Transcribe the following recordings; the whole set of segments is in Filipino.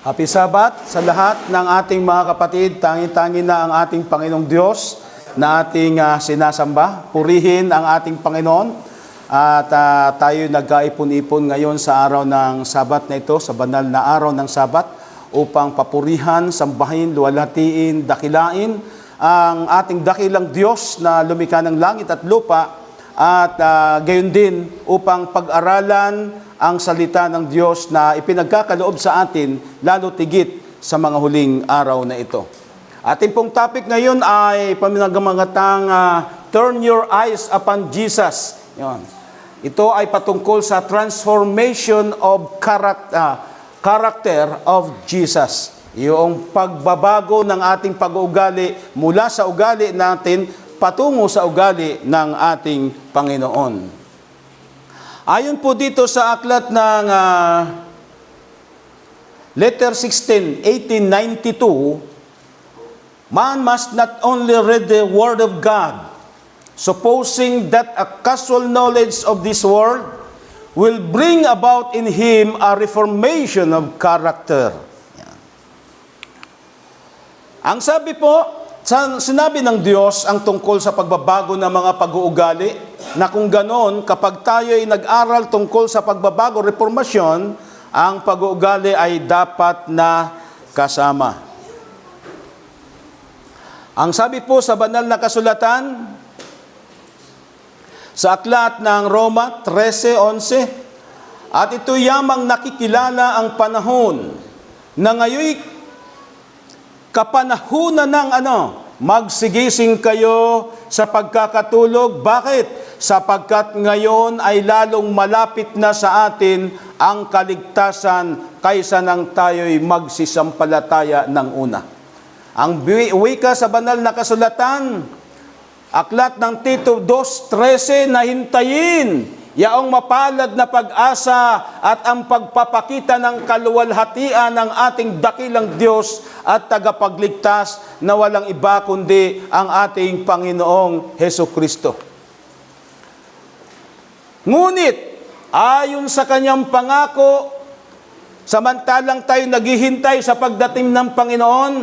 Happy Sabbath sa lahat ng ating mga kapatid. Tangi-tangi na ang ating Panginoong Diyos na ating sinasamba. Purihin ang ating Panginoon. At tayo nagkaipon-ipon ngayon sa araw ng Sabat na ito, sa banal na araw ng Sabat, upang papurihan, sambahin, luwalhatiin, dakilain ang ating dakilang Diyos na lumikha ng langit at lupa. At gayon din upang pag-aralan ang salita ng Diyos na ipinagkakaloob sa atin, lalo tigit sa mga huling araw na ito. Ating pong topic ngayon ay paminagamangatang Turn Your Eyes Upon Jesus. Yan. Ito ay patungkol sa transformation of character of Jesus. Yung pagbabago ng ating pag-uugali mula sa ugali natin patungo sa ugali ng ating Panginoon. Ayon po dito sa aklat ng Letter 16, 1892, man must not only read the Word of God, supposing that a casual knowledge of this world will bring about in him a reformation of character. Yan. Ang sabi po, sinabi ng Diyos ang tungkol sa pagbabago ng mga pag-uugali, na kung ganon, kapag tayo ay nag-aral tungkol sa pagbabago, reformasyon, ang pag-uugali ay dapat na kasama. Ang sabi po sa banal na kasulatan, sa aklat ng Roma 13:11, at ito yamang nakikilala ang panahon na ngayon kapanahunan ng magsigising kayo sa pagkakatulog. Bakit? Sapagkat ngayon ay lalong malapit na sa atin ang kaligtasan kaysa nang tayo'y magsisampalataya ng una. Ang wika sa banal na kasulatan, aklat ng Tito 2:13, na hintayin yaong mapalad na pag-asa at ang pagpapakita ng kaluwalhatian ng ating dakilang Diyos at tagapagligtas na walang iba kundi ang ating Panginoong Hesukristo. Ngunit, ayon sa kanyang pangako, samantalang tayo naghihintay sa pagdating ng Panginoon,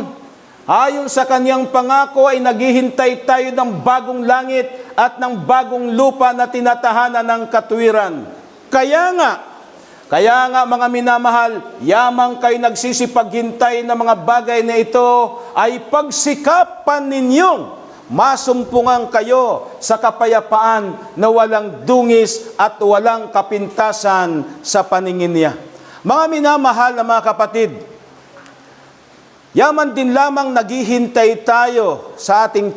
ayon sa kanyang pangako ay naghihintay tayo ng bagong langit at ng bagong lupa na tinatahanan ng katuwiran. Kaya nga mga minamahal, yamang kayo nagsisipaghintay ng mga bagay na ito, ay pagsikapan ninyong masumpungan kayo sa kapayapaan na walang dungis at walang kapintasan sa paningin niya. Mga minamahal na mga kapatid, yaman din lamang naghihintay tayo sa ating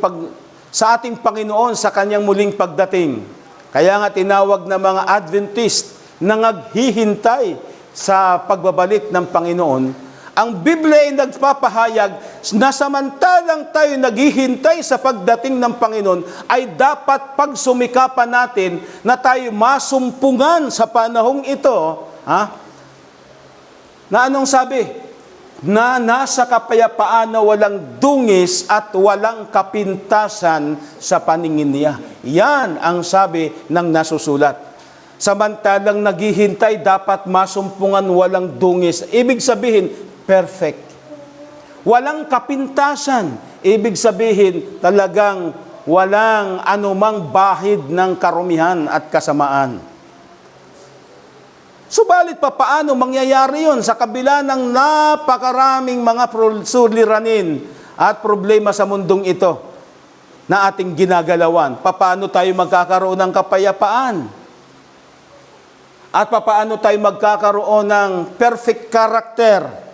Panginoon sa kanyang muling pagdating. Kaya nga tinawag na mga Adventist na naghihintay sa pagbabalik ng Panginoon. Ang Biblia ay nagpapahayag na samantalang tayo naghihintay sa pagdating ng Panginoon, ay dapat pagsumikapan natin na tayo masumpungan sa panahong ito. Na anong sabi? Na nasa kapayapaan na walang dungis at walang kapintasan sa paningin niya. Yan ang sabi ng nasusulat. Samantalang naghihintay, dapat masumpungan walang dungis. Ibig sabihin, perfect. Walang kapintasan. Ibig sabihin, talagang walang anumang bahid ng karumihan at kasamaan. Subalit paano mangyayari yun sa kabila ng napakaraming mga suliranin at problema sa mundong ito na ating ginagalawan? Paano tayo magkakaroon ng kapayapaan? At paano tayo magkakaroon ng perfect character?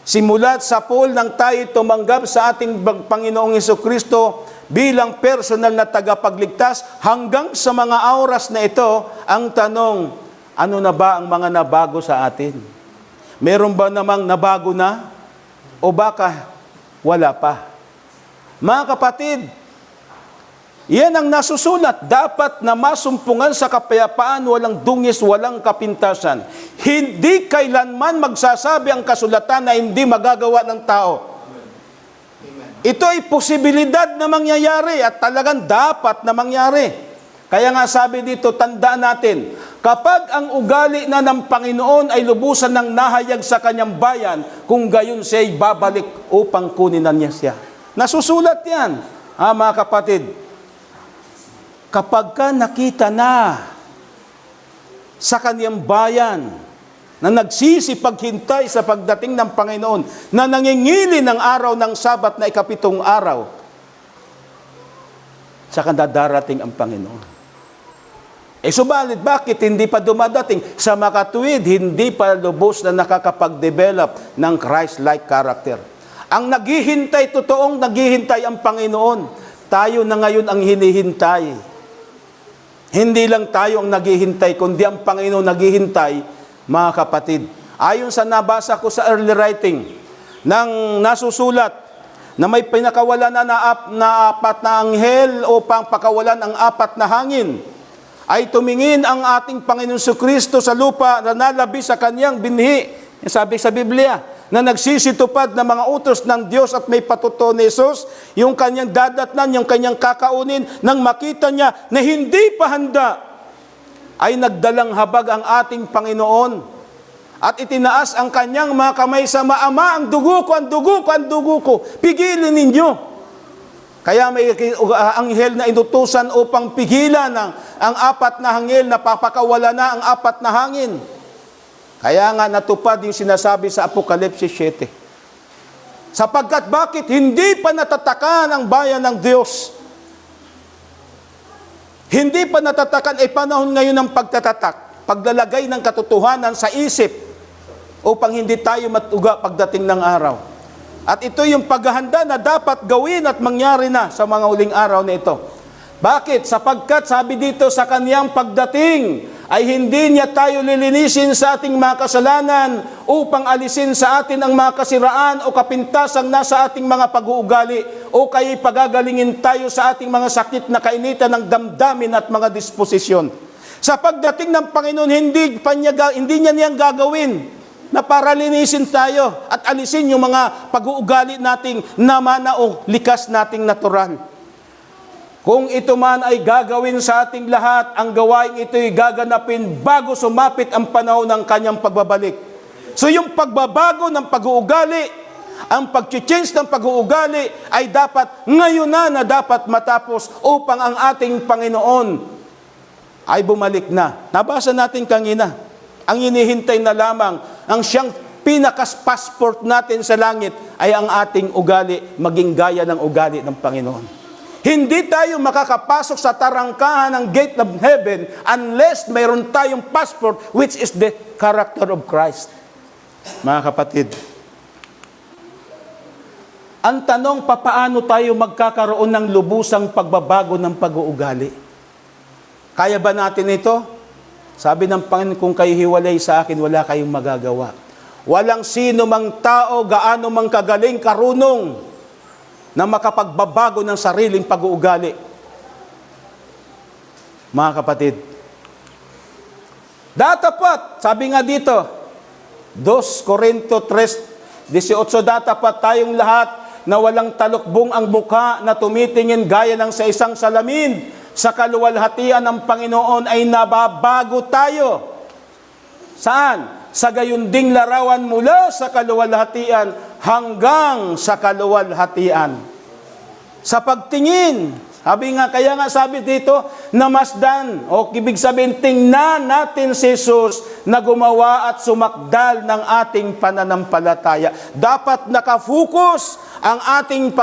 Simulat sa pool nang tayo tumanggap sa ating Panginoong Hesukristo bilang personal na tagapagligtas, hanggang sa mga oras na ito, ang tanong, ano na ba ang mga nabago sa atin? Meron ba namang nabago na? O baka wala pa? Mga kapatid, yan ang nasusulat. Dapat na masumpungan sa kapayapaan, walang dungis, walang kapintasan. Hindi kailanman magsasabi ang kasulatan na hindi magagawa ng tao. Ito ay posibilidad na mangyayari at talagang dapat na mangyari. Kaya nga sabi dito, tandaan natin, Kapag ang ugali na ng Panginoon ay lubusan ng nahayag sa kanyang bayan, kung gayon siya'y babalik upang kunin na niya siya. Nasusulat yan, mga kapatid. Kapag ka nakita na sa kanyang bayan na nagsisipaghintay sa pagdating ng Panginoon, na nangingili ng araw ng Sabat na ikapitong araw, saka darating ang Panginoon. Subalit, bakit hindi pa dumadating? Sa makatuwid, hindi pa lubos na nakakapag-develop ng Christ-like character. Ang naghihintay, totoong naghihintay ang Panginoon. Tayo na ngayon ang hinihintay. Hindi lang tayo ang naghihintay, kundi ang Panginoon naghihintay, mga kapatid. Ayon sa nabasa ko sa early writing, nang nasusulat na may pinakawalan na apat na anghel upang pakawalan ang apat na hangin, ay tumingin ang ating Panginoon Jesucristo sa lupa na nalabi sa kanyang binhi. Sabi sa Biblia, na nagsisitupad na mga utos ng Diyos at may patutuo ni Jesus, yung kanyang dadatnan, yung kanyang kakaunin, nang makita niya na hindi pa handa, ay nagdalang habag ang ating Panginoon at itinaas ang kanyang mga kamay sa Ama, ang dugo ko, ang dugo ko, ang dugo ko, pigilin ninyo. Kaya may anghel na inutusan upang pigilan ang apat na hangin, na papakawala na ang apat na hangin. Kaya nga natupad yung sinasabi sa Apokalipsis 7. Sapagkat bakit hindi pa natatakan ang bayan ng Diyos? Hindi pa natatakan, panahon ngayon ng pagtatatak, paglalagay ng katotohanan sa isip upang hindi tayo matuga pagdating ng araw. At ito yung paghahanda na dapat gawin at mangyari na sa mga uling araw na ito. Bakit? Sapagkat sabi dito sa kaniyang pagdating ay hindi niya tayo lilinisin sa ating mga kasalanan upang alisin sa atin ang mga kasiraan o kapintasang nasa ating mga pag-uugali o kaya pagagalingin tayo sa ating mga sakit na kainitan ng damdamin at mga disposisyon. Sa pagdating ng Panginoon, hindi niya niyang gagawin na para linisin tayo at alisin yung mga pag-uugali nating namana o likas nating natural. Kung ito man ay gagawin sa ating lahat, ang gawain ito'y gaganapin bago sumapit ang panahon ng kanyang pagbabalik. So yung pagbabago ng pag-uugali, ang pag-change ng pag-uugali ay dapat ngayon na dapat matapos upang ang ating Panginoon ay bumalik na. Nabasa natin kanina, ang hinihintay na lamang, ang siyang pinakas-passport natin sa langit ay ang ating ugali, maging gaya ng ugali ng Panginoon. Hindi tayo makakapasok sa tarangkahan ng gate of heaven unless mayroon tayong passport, which is the character of Christ. Mga kapatid, ang tanong, papaano tayo magkakaroon ng lubusang pagbabago ng pag-uugali? Kaya ba natin ito? Sabi ng Panginoon, kung kayo hiwalay sa akin, wala kayong magagawa. Walang sino mang tao, gaano mang kagaling, karunong, na makapagbabago ng sariling pag-uugali. Mga kapatid, datapat, sabi nga dito, 2 Corinto 3:18, datapat tayong lahat na walang talukbong ang mukha na tumitingin gaya ng sa isang salamin. Sa kaluwalhatian ng Panginoon ay nababago tayo. Saan? Sa gayunding larawan mula sa kaluwalhatian hanggang sa kaluwalhatian. Sa pagtingin, kaya nga sabi dito, namasdan, o ibig sabihin, tingnan natin si Jesus na gumawa at sumakdal ng ating pananampalataya. Dapat nakafokus ang ating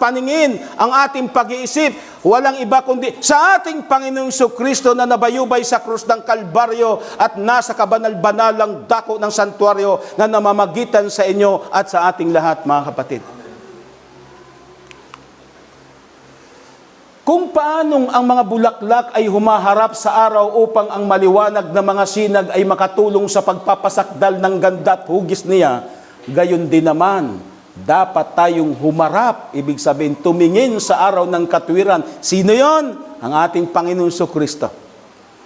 paningin, ang ating pag-iisip, walang iba kundi sa ating Panginoong Jesucristo na nabayubay sa krus ng Kalbaryo at nasa kabanal-banalang dako ng santuaryo na namamagitan sa inyo at sa ating lahat, mga kapatid. Kung paanong ang mga bulaklak ay humaharap sa araw upang ang maliwanag na mga sinag ay makatulong sa pagpapasakdal ng ganda at hugis niya, gayon din naman, dapat tayong humarap, ibig sabihin, tumingin sa araw ng katwiran. Sino yon? Ang ating Panginoon Jesucristo.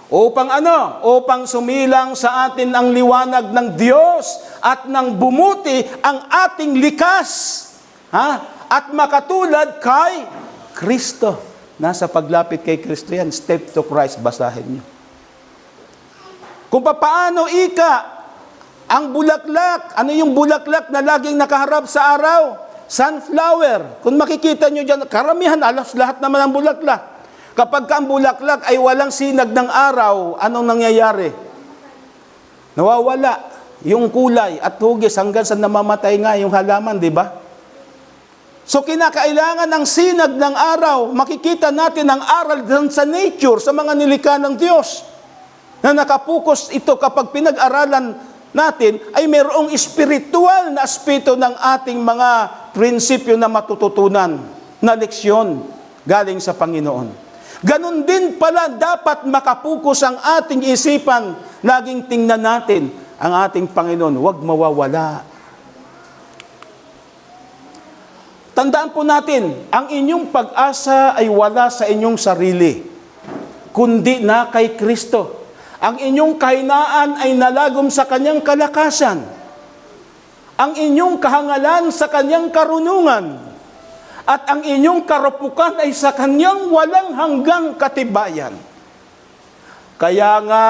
Upang ano? Upang sumilang sa atin ang liwanag ng Diyos at nang bumuti ang ating likas. At makatulad kay Kristo. Nasa paglapit kay Kristo yan. Step to Christ, basahin niyo. Kung paano ang bulaklak, ano yung bulaklak na laging nakaharap sa araw? Sunflower. Kung makikita nyo dyan, karamihan, alas lahat naman ang bulaklak. Kapag ang bulaklak ay walang sinag ng araw, anong nangyayari? Nawawala yung kulay at hugis hanggang sa namamatay nga yung halaman, di ba? So kinakailangan ng sinag ng araw. Makikita natin ang aral dyan sa nature, sa mga nilikha ng Diyos. Na nakapokus ito kapag pinag-aralan natin, ay mayroong espiritual na aspeto ng ating mga prinsipyo na matututunan, na leksyon galing sa Panginoon. Ganon din pala dapat makapokus ang ating isipan. Laging tingnan natin ang ating Panginoon, huwag mawawala. Tandaan po natin, ang inyong pag-asa ay wala sa inyong sarili, kundi na kay Kristo. Ang inyong kahinaan ay nalagom sa Kanyang kalakasan. Ang inyong kahangalan sa Kanyang karunungan. At ang inyong karupukan ay sa Kanyang walang hanggang katibayan. Kaya nga,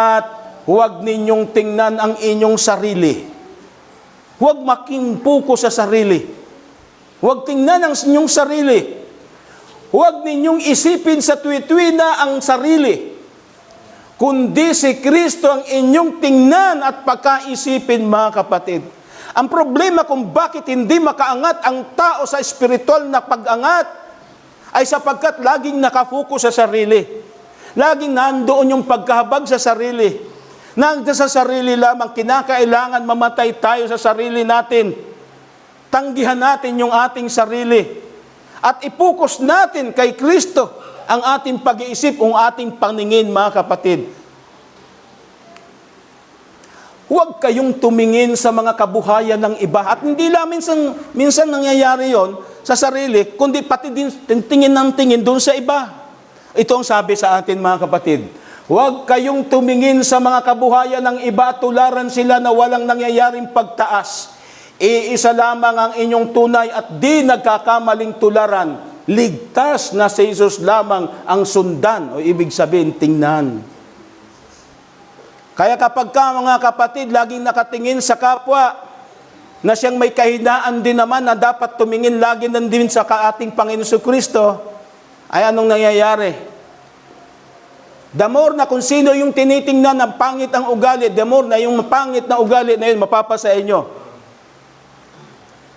huwag ninyong tingnan ang inyong sarili. Huwag makimpuko sa sarili. Huwag tingnan ang inyong sarili. Huwag ninyong isipin sa tuwi-tuwi na ang sarili. Kundi si Kristo ang inyong tingnan at pagkaisipin, mga kapatid. Ang problema kung bakit hindi makaangat ang tao sa espiritual na pag-angat ay sapagkat laging nakafokus sa sarili. Laging nandoon yung pagkahabag sa sarili. Nandiyan sa sarili lamang, kinakailangan mamatay tayo sa sarili natin. Tanggihan natin yung ating sarili at ipokus natin kay Kristo ang ating pag-iisip, ang ating paningin, mga kapatid. Huwag kayong tumingin sa mga kabuhayan ng iba. At hindi lang minsan nangyayari yon sa sarili, kundi pati din tingin ng tingin doon sa iba. Ito ang sabi sa atin, mga kapatid. Huwag kayong tumingin sa mga kabuhayan ng iba at tularan sila na walang nangyayaring pagtaas. Iisa lamang ang inyong tunay at di nagkakamaling tularan. Ligtas na si Jesus lamang ang sundan, o ibig sabihin, tingnan. Kaya kapag ka, mga kapatid, laging nakatingin sa kapwa, na siyang may kahinaan din naman na dapat tumingin lagi din sa ating Panginoon Kristo, ay anong nangyayari? The more na kung sino yung tinitingnan ng pangit ang ugali, the more na yung pangit na ugali na yun mapapasa inyo.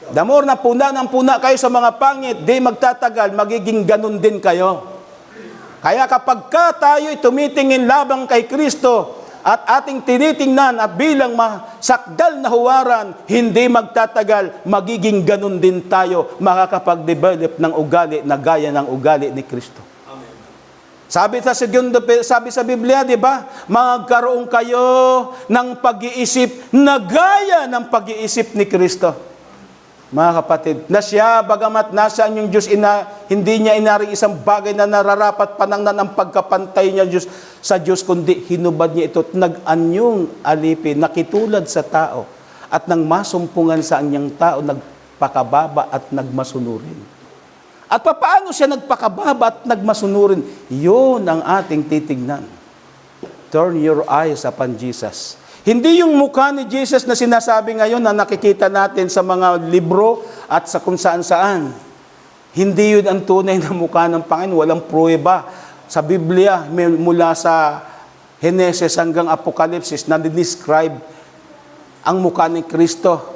The more na puna ng puna kayo sa mga pangit, di magtatagal, magiging ganun din kayo. Kaya kapag ka tayo'y tumitingin labang kay Kristo at ating tinitingnan at bilang masakdal na huwaran, hindi magtatagal, magiging ganun din tayo, makakapag-develop ng ugali na gaya ng ugali ni Kristo. Sabi sa Biblia, di ba? Magkaroon kayo ng pag-iisip na gaya ng pag-iisip ni Kristo. Mga kapatid, na siya, bagamat nasaan yung Diyos, hindi niya inaring isang bagay na nararapat panangnan ang pagkapantay niya sa Diyos, kundi hinubad niya ito at nag-anyong alipin, nakitulad sa tao, at nang masumpungan sa anyang tao, nagpakababa at nagmasunurin. At paano siya nagpakababa at nagmasunurin? Yun ang ating titignan. Turn your eyes upon Jesus. Hindi yung mukha ni Jesus na sinasabi ngayon na nakikita natin sa mga libro at sa kung saan-saan. Hindi yun ang tunay na mukha ng Panginoon. Walang pruweba. Sa Biblia, mula sa Genesis hanggang Apokalipsis, na describe ang mukha ni Kristo.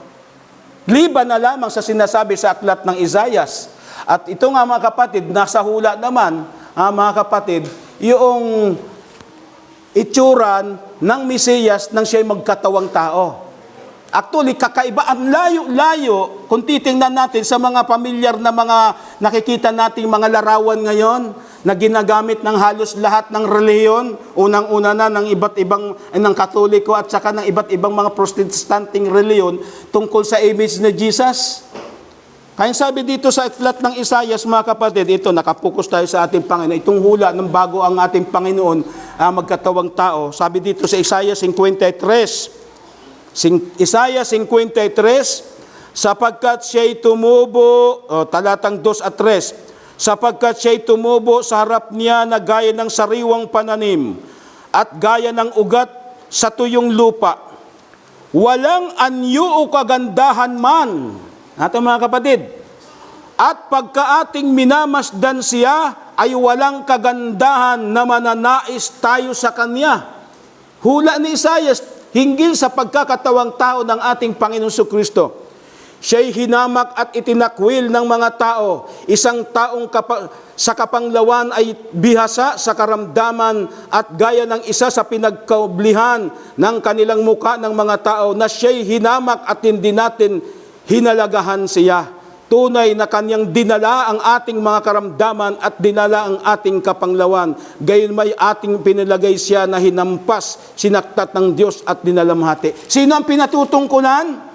Liban na lamang sa sinasabi sa aklat ng Isaias. At ito nga, mga kapatid, nasa hula naman, mga kapatid, yung itsuran ng Mesiyas nang siya'y magkatawang tao. Actually, kakaiba, ang layo-layo kung titingnan natin sa mga pamilyar na mga nakikita nating mga larawan ngayon na ginagamit ng halos lahat ng reliyon, unang-una na ng iba't ibang ng Katoliko at saka ng iba't ibang mga Protestanting reliyon tungkol sa image ni Jesus. Kaya sabi dito sa aklat ng Isaias, mga kapatid, ito, nakapokus tayo sa ating Panginoon. Itong hula ng bago ang ating Panginoon magkatawang tao. Sabi dito sa Isaias 53, Isaias 53, sapagkat siya'y tumubo, talatang 2 at 3, sapagkat siya'y tumubo sa harap niya na gaya ng sariwang pananim, at gaya ng ugat sa tuyong lupa. Walang anyo o kagandahan man, nato mga kapatid, at pagka ating minamasdan siya, ay walang kagandahan na mananais tayo sa Kanya. Hula ni Isaias, hinggil sa pagkakatawang tao ng ating Panginoon Kristo. Siya'y hinamak at itinakwil ng mga tao. Isang taong sa kapanglawan ay bihasa sa karamdaman at gaya ng isa sa pinagkaublihan ng kanilang muka ng mga tao na siya'y hinamak at hindi natin hinalagahan siya. Tunay na kanyang dinala ang ating mga karamdaman at dinala ang ating kapanglawan. Gayon may ating pinilagay siya na hinampas, sinaktat ng Diyos at dinalamhati. Sino ang pinatutungkulan?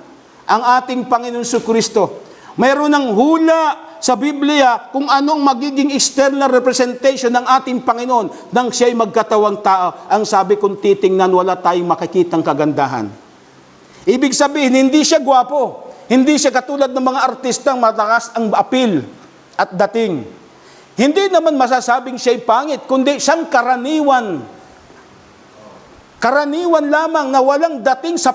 Ang ating Panginoon Kristo. Mayroon ng hula sa Biblia kung anong magiging external representation ng ating Panginoon nang siya'y magkatawang tao. Ang sabi kung titingnan, wala tayong makikitang kagandahan. Ibig sabihin, hindi siya gwapo. Hindi siya katulad ng mga artistang matakas ang apil at dating. Hindi naman masasabing siya'y pangit, kundi siyang karaniwan. Karaniwan lamang na walang dating sa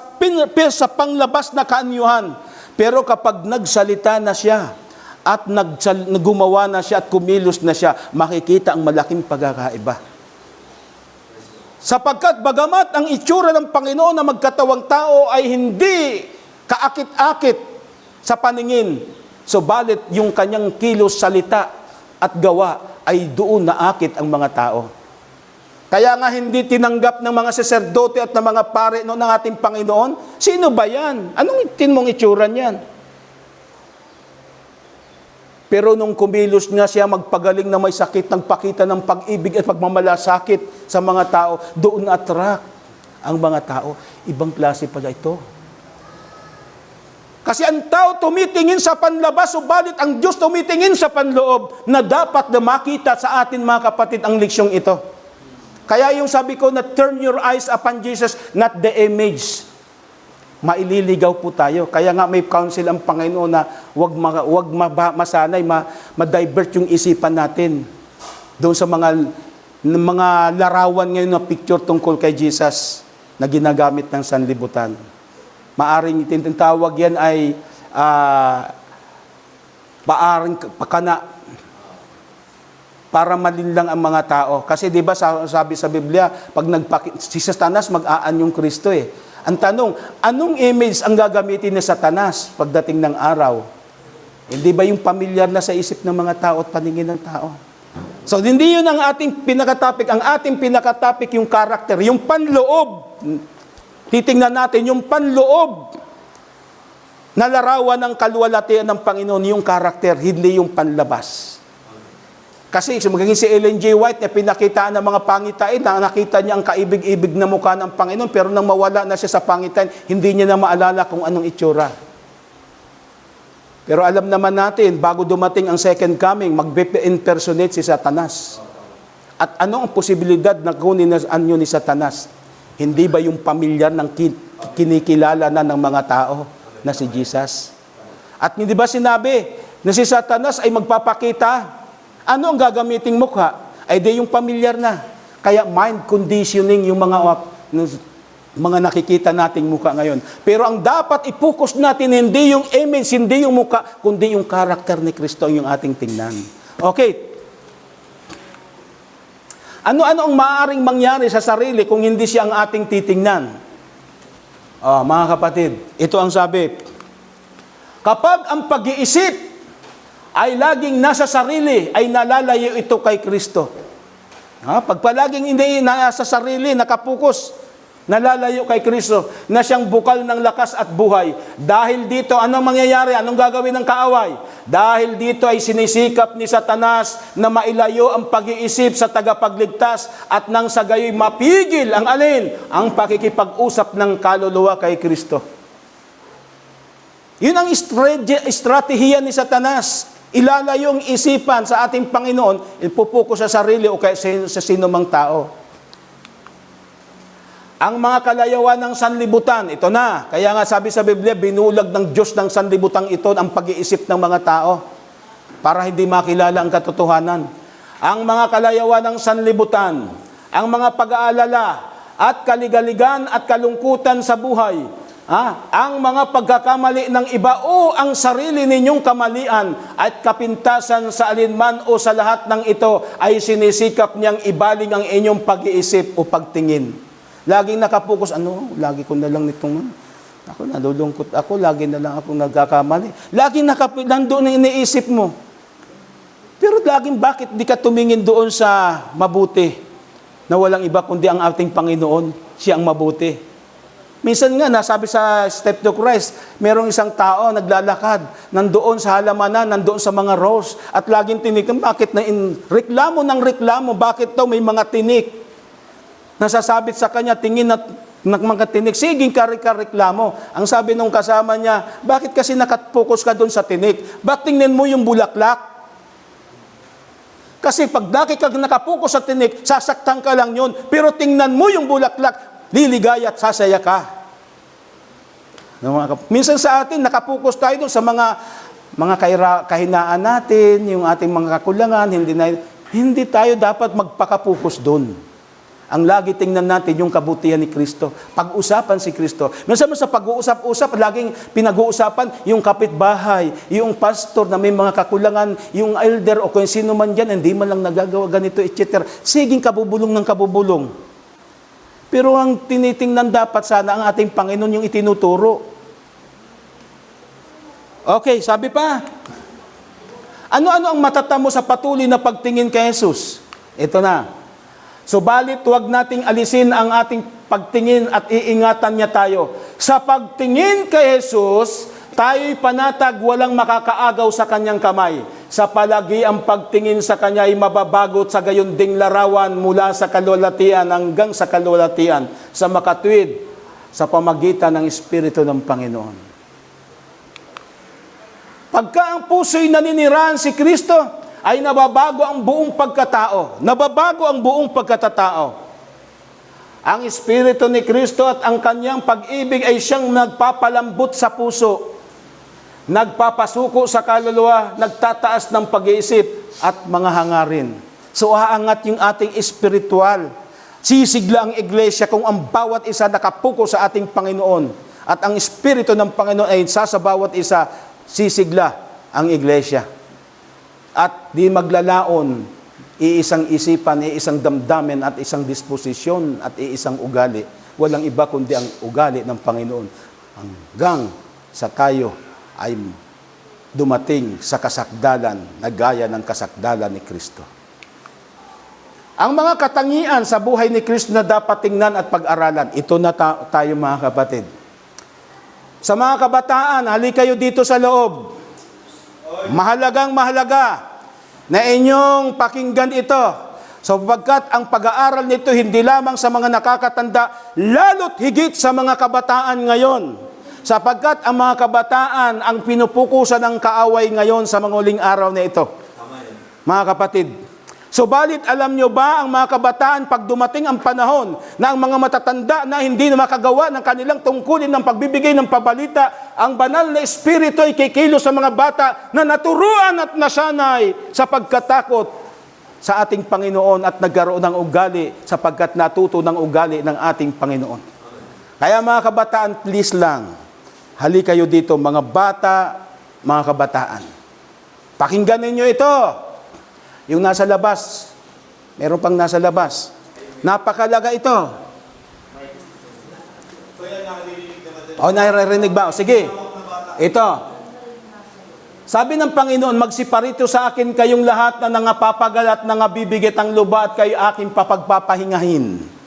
panglabas na kaanyuhan. Pero kapag nagsalita na siya at gumawa na siya at kumilos na siya, makikita ang malaking pagkakaiba. Sapagkat bagamat ang itsura ng Panginoon na magkatawang tao ay hindi kaakit-akit sa paningin, subalit yung kanyang kilos, salita at gawa ay doon naakit ang mga tao. Kaya nga hindi tinanggap ng mga saserdote at ng mga pare noon ng ating Panginoon. Sino ba yan? Anong mong itsura niyan? Pero nung kumilos nga siya magpagaling na may sakit, nagpakita ng pag-ibig at pagmamalasakit sa mga tao, doon attract ang mga tao. Ibang klase pala ito. Kasi ang tao tumitingin sa panlabas, subalit ang Diyos tumitingin sa panloob na dapat na makita sa atin mga kapatid ang leksyong ito. Kaya yung sabi ko na turn your eyes upon Jesus, not the image. Maililigaw po tayo. Kaya nga may counsel ang Panginoon na wag masanay, ma-divert yung isipan natin doon sa mga larawan ngayon na picture tungkol kay Jesus na ginagamit ng sanlibutan. Maaring tinatawag yan ay paaring pakana para malinlang ang mga tao. Kasi di ba sabi sa Biblia, pag si Satanas mag-aanyong Kristo eh. Ang tanong, anong image ang gagamitin ni Satanas pagdating ng araw? Hindi ba yung pamilyar na sa isip ng mga tao at paningin ng tao? So hindi yun ang ating pinaka-topic. Ang ating pinaka-topic yung character, yung panloob. Titingnan natin yung panloob na larawan ng kaluwalhatian ng Panginoon, yung character, hindi yung panlabas. Kasi magiging si Ellen G. White na pinakitaan ng mga pangitain, na nakita niya ang kaibig-ibig na mukha ng Panginoon, pero nang mawala na siya sa pangitain, hindi niya na maalala kung anong itsura. Pero alam naman natin, bago dumating ang second coming, mag-impersonate si Satanas. At ano ang posibilidad na kunin na anyo ni Satanas? Hindi ba yung pamilyar ng kinikilala na ng mga tao na si Jesus? At hindi ba sinabi na si Satanas ay magpapakita? Ano ang gagamiting mukha? Ay di yung pamilyar na. Kaya mind conditioning yung mga nakikita nating mukha ngayon. Pero ang dapat i-focus natin, hindi yung image, hindi yung mukha, kundi yung character ni Kristo yung ating tingnan. Okay. Ano-ano ang maaaring mangyari sa sarili kung hindi siya ang ating titingnan? Mga kapatid, ito ang sabi. Kapag ang pag-iisip ay laging nasa sarili, ay nalalayo ito kay Kristo. Pag palaging hindi nasa sarili, nakapokus, nalalayo kay Kristo, na siyang bukal ng lakas at buhay. Dahil dito, anong mangyayari? Anong gagawin ng kaaway? Dahil dito ay sinisikap ni Satanas na mailayo ang pag-iisip sa tagapagligtas at nang sa gayoy mapigil ang alin? Ang pakikipag-usap ng kaluluwa kay Kristo. Yun ang estratehiya ni Satanas. Ilalayo ang isipan sa ating Panginoon, ipupuko sa sarili o sa sino mang tao. Ang mga kalayawan ng sanlibutan, ito na. Kaya nga sabi sa Biblia, binulag ng Diyos ng sanlibutan ito ang pag-iisip ng mga tao para hindi makilala ang katotohanan. Ang mga kalayawan ng sanlibutan, ang mga pag-aalala, at kaligaligan at kalungkutan sa buhay. Ang mga pagkakamali ng iba o ang sarili ninyong kamalian at kapintasan sa alinman o sa lahat ng ito ay sinisikap niyang ibaling ang inyong pag-iisip o pagtingin. Laging nakapokus, lagi ko na lang nitong, ako nalulungkot ako, lagi na lang akong nagkakamali. Laging nandoon ang iniisip mo. Pero laging bakit di ka tumingin doon sa mabuti na walang iba kundi ang ating Panginoon, siya ang mabuti. Minsan nga, nasabi sa Step to Christ, merong isang tao naglalakad, nandoon sa halamanan, nandoon sa mga rose, at laging tinikim, bakit reklamo ng reklamo, bakit daw may mga tinik? Nasasabit sa kanya, tingin na mga tinik, siging reklamo. Ang sabi nung kasama niya, bakit kasi nakapokus ka doon sa tinik? Bakit tingnan mo yung bulaklak? Kasi pag nakapokus sa tinik, sasaktan ka lang yun, pero tingnan mo yung bulaklak, liligaya at sasaya ka. Minsan sa atin, nakapokus tayo doon sa mga kahinaan natin, yung ating mga kakulangan, hindi tayo dapat magpakapokus doon. Ang lagi tingnan natin yung kabutihan ni Kristo. Pag-usapan si Kristo. Minsan sa pag-uusap-usap, laging pinag-uusapan yung kapitbahay, yung pastor na may mga kakulangan, yung elder o kung sino man dyan, hindi man lang nagagawa ganito, etc. Siging kabubulong ng kabubulong. Pero ang tinitingnan dapat sana ang ating Panginoon yung itinuturo. Okay, sabi pa. Ano-ano ang matatamo sa patuloy na pagtingin kay Jesus? Ito na. Subalit huwag nating alisin ang ating pagtingin at iingatan niya tayo. Sa pagtingin kay Jesus, tayo'y panatag walang makakaagaw sa kanyang kamay. Sa palagi ang pagtingin sa kanya ay mababagot sa gayon ding larawan mula sa kalulatian hanggang sa kalulatian, sa makatwid, sa pamagitan ng Espiritu ng Panginoon. Pagka ang puso'y naninirahan si Kristo, ay nababago ang buong pagkatao. Nababago ang buong pagkatao. Ang Espiritu ni Kristo at ang kanyang pag-ibig ay siyang nagpapalambot sa puso, nagpapasuko sa kaluluwa, nagtataas ng pag-iisip at mga hangarin. So aangat yung ating espiritual. Sisigla ang iglesia kung ang bawat isa nakapuko sa ating Panginoon. At ang Espiritu ng Panginoon ay sa bawat isa, sisigla ang iglesia. At di maglalaon, iisang isipan, iisang damdamin at isang disposisyon at iisang ugali. Walang iba kundi ang ugali ng Panginoon. Hanggang sa tayo ay dumating sa kasakdalan na gaya ng kasakdalan ni Kristo. Ang mga katangian sa buhay ni Kristo na dapat tingnan at pag-aralan, ito na tayo mga kapatid. Sa mga kabataan, halika kayo dito sa loob. Mahalagang mahalaga na inyong pakinggan ito, sapagkat ang pag-aaral nito hindi lamang sa mga nakakatanda, lalo't higit sa mga kabataan ngayon. Sapagkat ang mga kabataan ang pinupukusan ng kaaway ngayon sa mga huling araw na ito. Mga kapatid, subalit alam nyo ba ang mga kabataan pag dumating ang panahon na ang mga matatanda na hindi na makagawa ng kanilang tungkulin ng pagbibigay ng pabalita, ang banal na Espiritu ay kikilos sa mga bata na naturuan at nasanay sa pagkatakot sa ating Panginoon at nagkaroon ng ugali sapagkat natuto ng ugali ng ating Panginoon. Kaya mga kabataan, please lang, halika kayo dito, mga bata, mga kabataan. Pakinggan ninyo ito. Yung nasa labas, meron pang nasa labas. Napakalaga ito. Naririnig ba? Sige. Ito. Sabi ng Panginoon, magsiparito sa akin kayong lahat na nangapapagal at nangabibigit ang luba at kayo aking papagpapahingahin.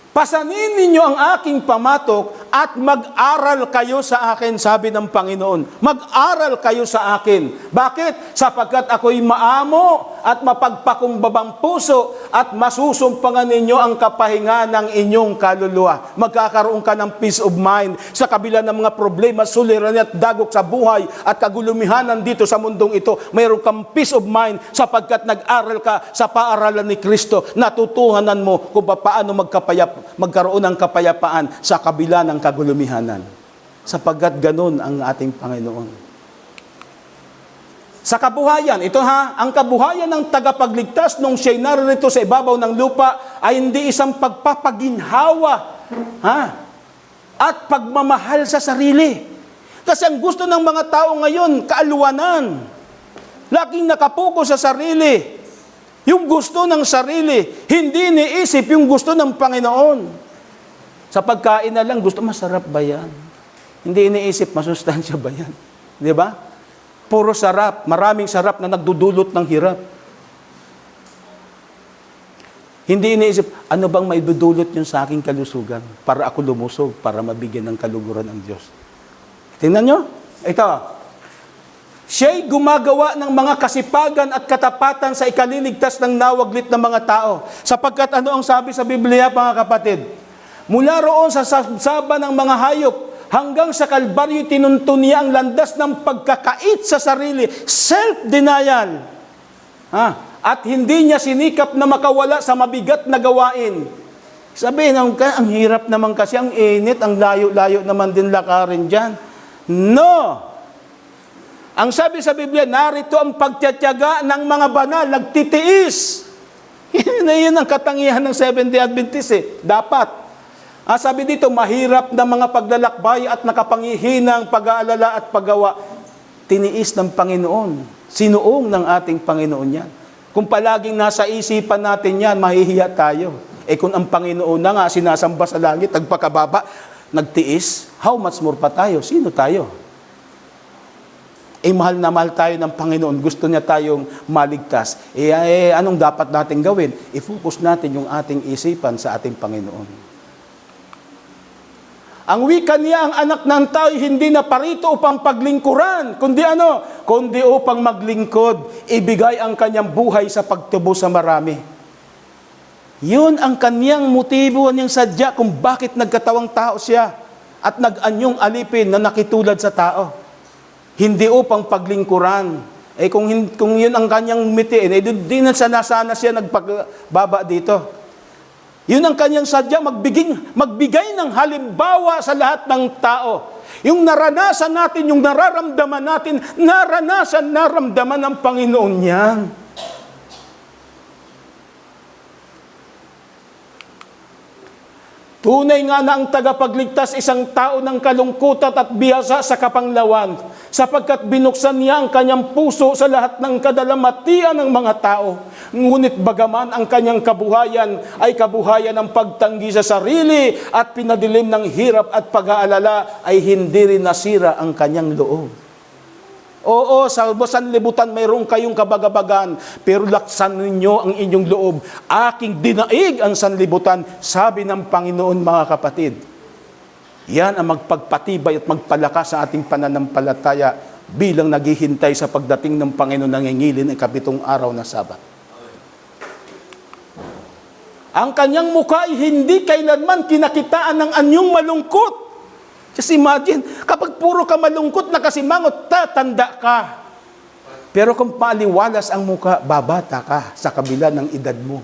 Pasanin ninyo ang aking pamatok at mag-aral kayo sa akin, sabi ng Panginoon. Mag-aral kayo sa akin. Bakit? Sapagkat ako'y maamo at mapagpakumbabang puso at masusumpangan ninyo ang kapahinga ng inyong kaluluwa. Magkakaroon ka ng peace of mind sa kabila ng mga problema, suliranin at dagok sa buhay at kagulumihanan dito sa mundong ito. Mayroon kang peace of mind sapagkat nag-aral ka sa paaralan ni Kristo. Natutuhanan mo kung paano magkaroon ng kapayapaan sa kabila ng kagulumihanan. Sapagkat ganun ang ating Panginoon. Sa kabuhayan, ito ha, ang kabuhayan ng tagapagligtas nung siya'y narito sa ibabaw ng lupa ay hindi isang pagpapaginhawa, ha? At pagmamahal sa sarili. Kasi ang gusto ng mga tao ngayon, kaaluwanan. Laging nakapuko sa sarili. Yung gusto ng sarili, hindi iniisip yung gusto ng Panginoon. Sa pagkain na lang, gusto, masarap ba yan? Hindi iniisip, masustansya ba yan? Di ba? Puro sarap, maraming sarap na nagdudulot ng hirap. Hindi iniisip, ano bang maidudulot yun sa aking kalusugan para ako lumusog, para mabigyan ng kaluguran ng Diyos. Tingnan nyo, ito. Siya'y gumagawa ng mga kasipagan at katapatan sa ikaliligtas ng nawaglit ng mga tao. Sapagkat ano ang sabi sa Biblia, mga kapatid? Mula roon sa sabsaba ng mga hayop, hanggang sa Kalbaryo, tinuntun niya ang landas ng pagkakait sa sarili, self-denial. At hindi niya sinikap na makawala sa mabigat na gawain. Sabihin, ang hirap naman kasi, ang init, ang layo-layo naman din lakarin dyan. No! Ang sabi sa Biblia, narito ang pagtiyatyaga ng mga banal, nagtitiis. Yun ang katangihan ng Seventh-day Adventist Dapat. Sabi dito, mahirap na mga paglalakbay at nakapangihinang pag-aalala at paggawa. Tiniis ng Panginoon. Sinuong ng ating Panginoon yan. Kung palaging nasa isipan natin yan, mahihiya tayo. Kung ang Panginoon na nga sinasamba sa langit, nagpakababa, nagtiis, how much more pa tayo? Sino tayo? Mahal na mahal tayo ng Panginoon. Gusto niya tayong maligtas. Anong dapat natin gawin? I-focus natin yung ating isipan sa ating Panginoon. Ang wika niya, ang anak ng tao, hindi na parito upang paglingkuran, kundi ano? Kundi upang maglingkod, ibigay ang kanyang buhay sa pagtubo sa marami. Yun ang kanyang motibo, niyang sadya kung bakit nagkatawang tao siya at nag-anyong alipin na nakitulad sa tao. Hindi upang paglingkuran. Kung yun ang kanyang mitiin, di na sana siya nagpagbaba dito. Yun ang kanyang sadya, magbigay ng halimbawa sa lahat ng tao. Yung naranasan natin, yung nararamdaman natin, naramdaman ng Panginoon yan. Tunay nga na ang tagapagligtas isang tao ng kalungkutan at biyasa sa kapanglawan, sapagkat binuksan niya ang kanyang puso sa lahat ng kadalamatian ng mga tao. Ngunit bagaman ang kanyang kabuhayan ay kabuhayan ng pagtanggi sa sarili at pinadilim ng hirap at pag-aalala, ay hindi rin nasira ang kanyang loob. Oo, sa sanlibutan mayroon kayong kabagabagan, pero laksan ninyo ang inyong loob. Aking dinaig ang sanlibutan, sabi ng Panginoon, mga kapatid. Yan ang magpagpatibay at magpalakas sa ating pananampalataya bilang naghihintay sa pagdating ng Panginoon ng ngingilin ang kapitong araw na Sabat. Ang kanyang mukha ay hindi kailanman kinakitaan ng anyong malungkot. Just imagine, kapag puro ka malungkot na kasimangot, tatanda ka. Pero kung paliwalas ang muka, babata ka sa kabila ng edad mo.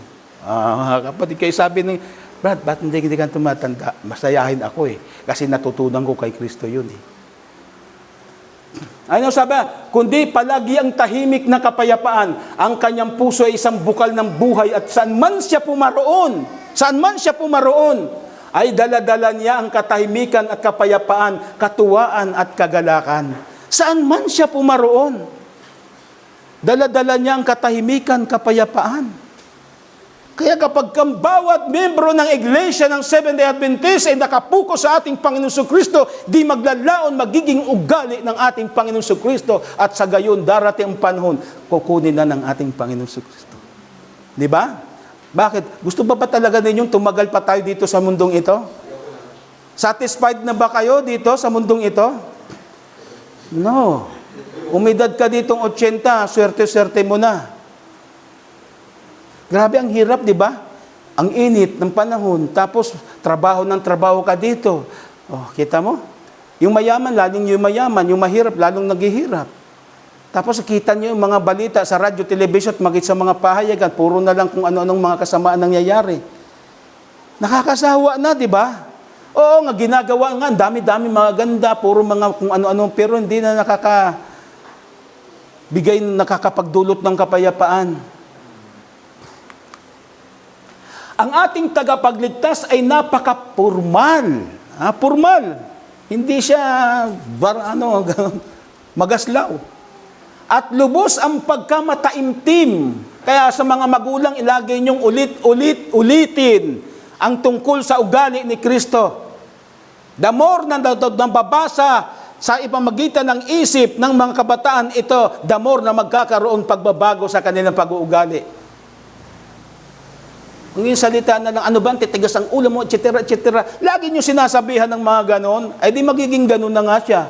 Kapatid, kayo sabi ng, Brad, ba't hindi ka tumatanda? Masayahin ako kasi natutunan ko kay Kristo yun Ano sabi? Kundi palagi ang tahimik na kapayapaan. Ang kanyang puso ay isang bukal ng buhay at saan man siya pumaroon, ay dala-dala niya ang katahimikan at kapayapaan, katuwaan at kagalakan. Saan man siya pumaroon, dala-dala niya ang katahimikan, kapayapaan. Kaya kapag kang bawat membro ng iglesia ng Seventh-day Adventist ay nakapuko sa ating Panginoon Jesucristo, di maglalaon magiging ugali ng ating Panginoon Jesucristo at sa gayon darating ang panahon, kukunin na ng ating Panginoon Jesucristo. Di ba? Bakit? Gusto ba talaga ninyong tumagal pa tayo dito sa mundong ito? Satisfied na ba kayo dito sa mundong ito? No. Umidad ka ditong 80, swerte-swerte mo na. Grabe ang hirap, di ba? Ang init ng panahon, tapos trabaho ka dito. Kita mo? Yung mayaman, lalong yung mayaman. Yung mahirap, lalong naghihirap. Tapos kita niyo yung mga balita sa radyo, television at magit sa mga pahayagan, puro na lang kung ano-anong mga kasamaan nangyayari. Nakakasawa na, di ba? Oo nga, ginagawa nga, dami-dami mga ganda, puro mga kung ano-ano, pero hindi na bigay na nakakapagdulot ng kapayapaan. Ang ating tagapagligtas ay napaka-formal. Formal. Hindi siya magaslaw. At lubos ang pagkamataimtim. Kaya sa mga magulang, ilagay niyong ulitin ang tungkol sa ugali ni Kristo. The more na nababasa sa ipamagitan ng isip ng mga kabataan ito, the more na magkakaroon pagbabago sa kanilang pag-uugali. Kung yung salita na lang, ano ba, titigas ang ulo mo, etc., etc., lagi nyo sinasabihan ng mga ganon, ay di magiging ganon na nga siya.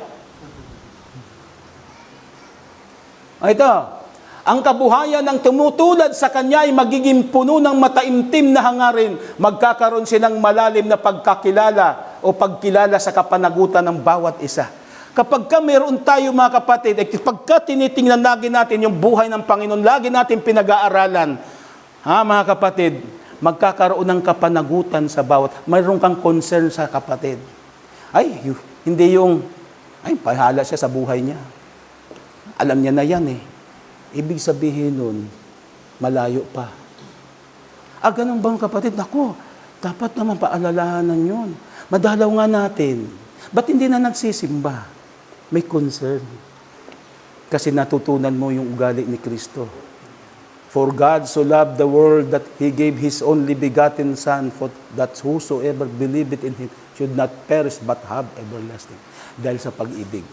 Ito, ang kabuhayan ng tumutulad sa kanya ay magiging puno ng mataimtim na hangarin, magkakaroon silang malalim na pagkakilala o pagkilala sa kapanagutan ng bawat isa. Kapag meron tayo mga kapatid, pagka tinitingnan lagi natin yung buhay ng Panginoon, lagi natin pinag-aaralan, mga kapatid, magkakaroon ng kapanagutan sa bawat, mayroon kang concern sa kapatid. Hindi yung, pahala siya sa buhay niya. Alam niya na yan eh. Ibig sabihin nun, malayo pa. Ganun bang kapatid? Naku, dapat naman paalalahanan yun. Madalaw nga natin. Ba't hindi na nagsisimba? May concern. Kasi natutunan mo yung ugali ni Kristo. For God so loved the world that He gave His only begotten Son, for that whosoever believeth in Him should not perish but have everlasting. Dahil sa pag-ibig.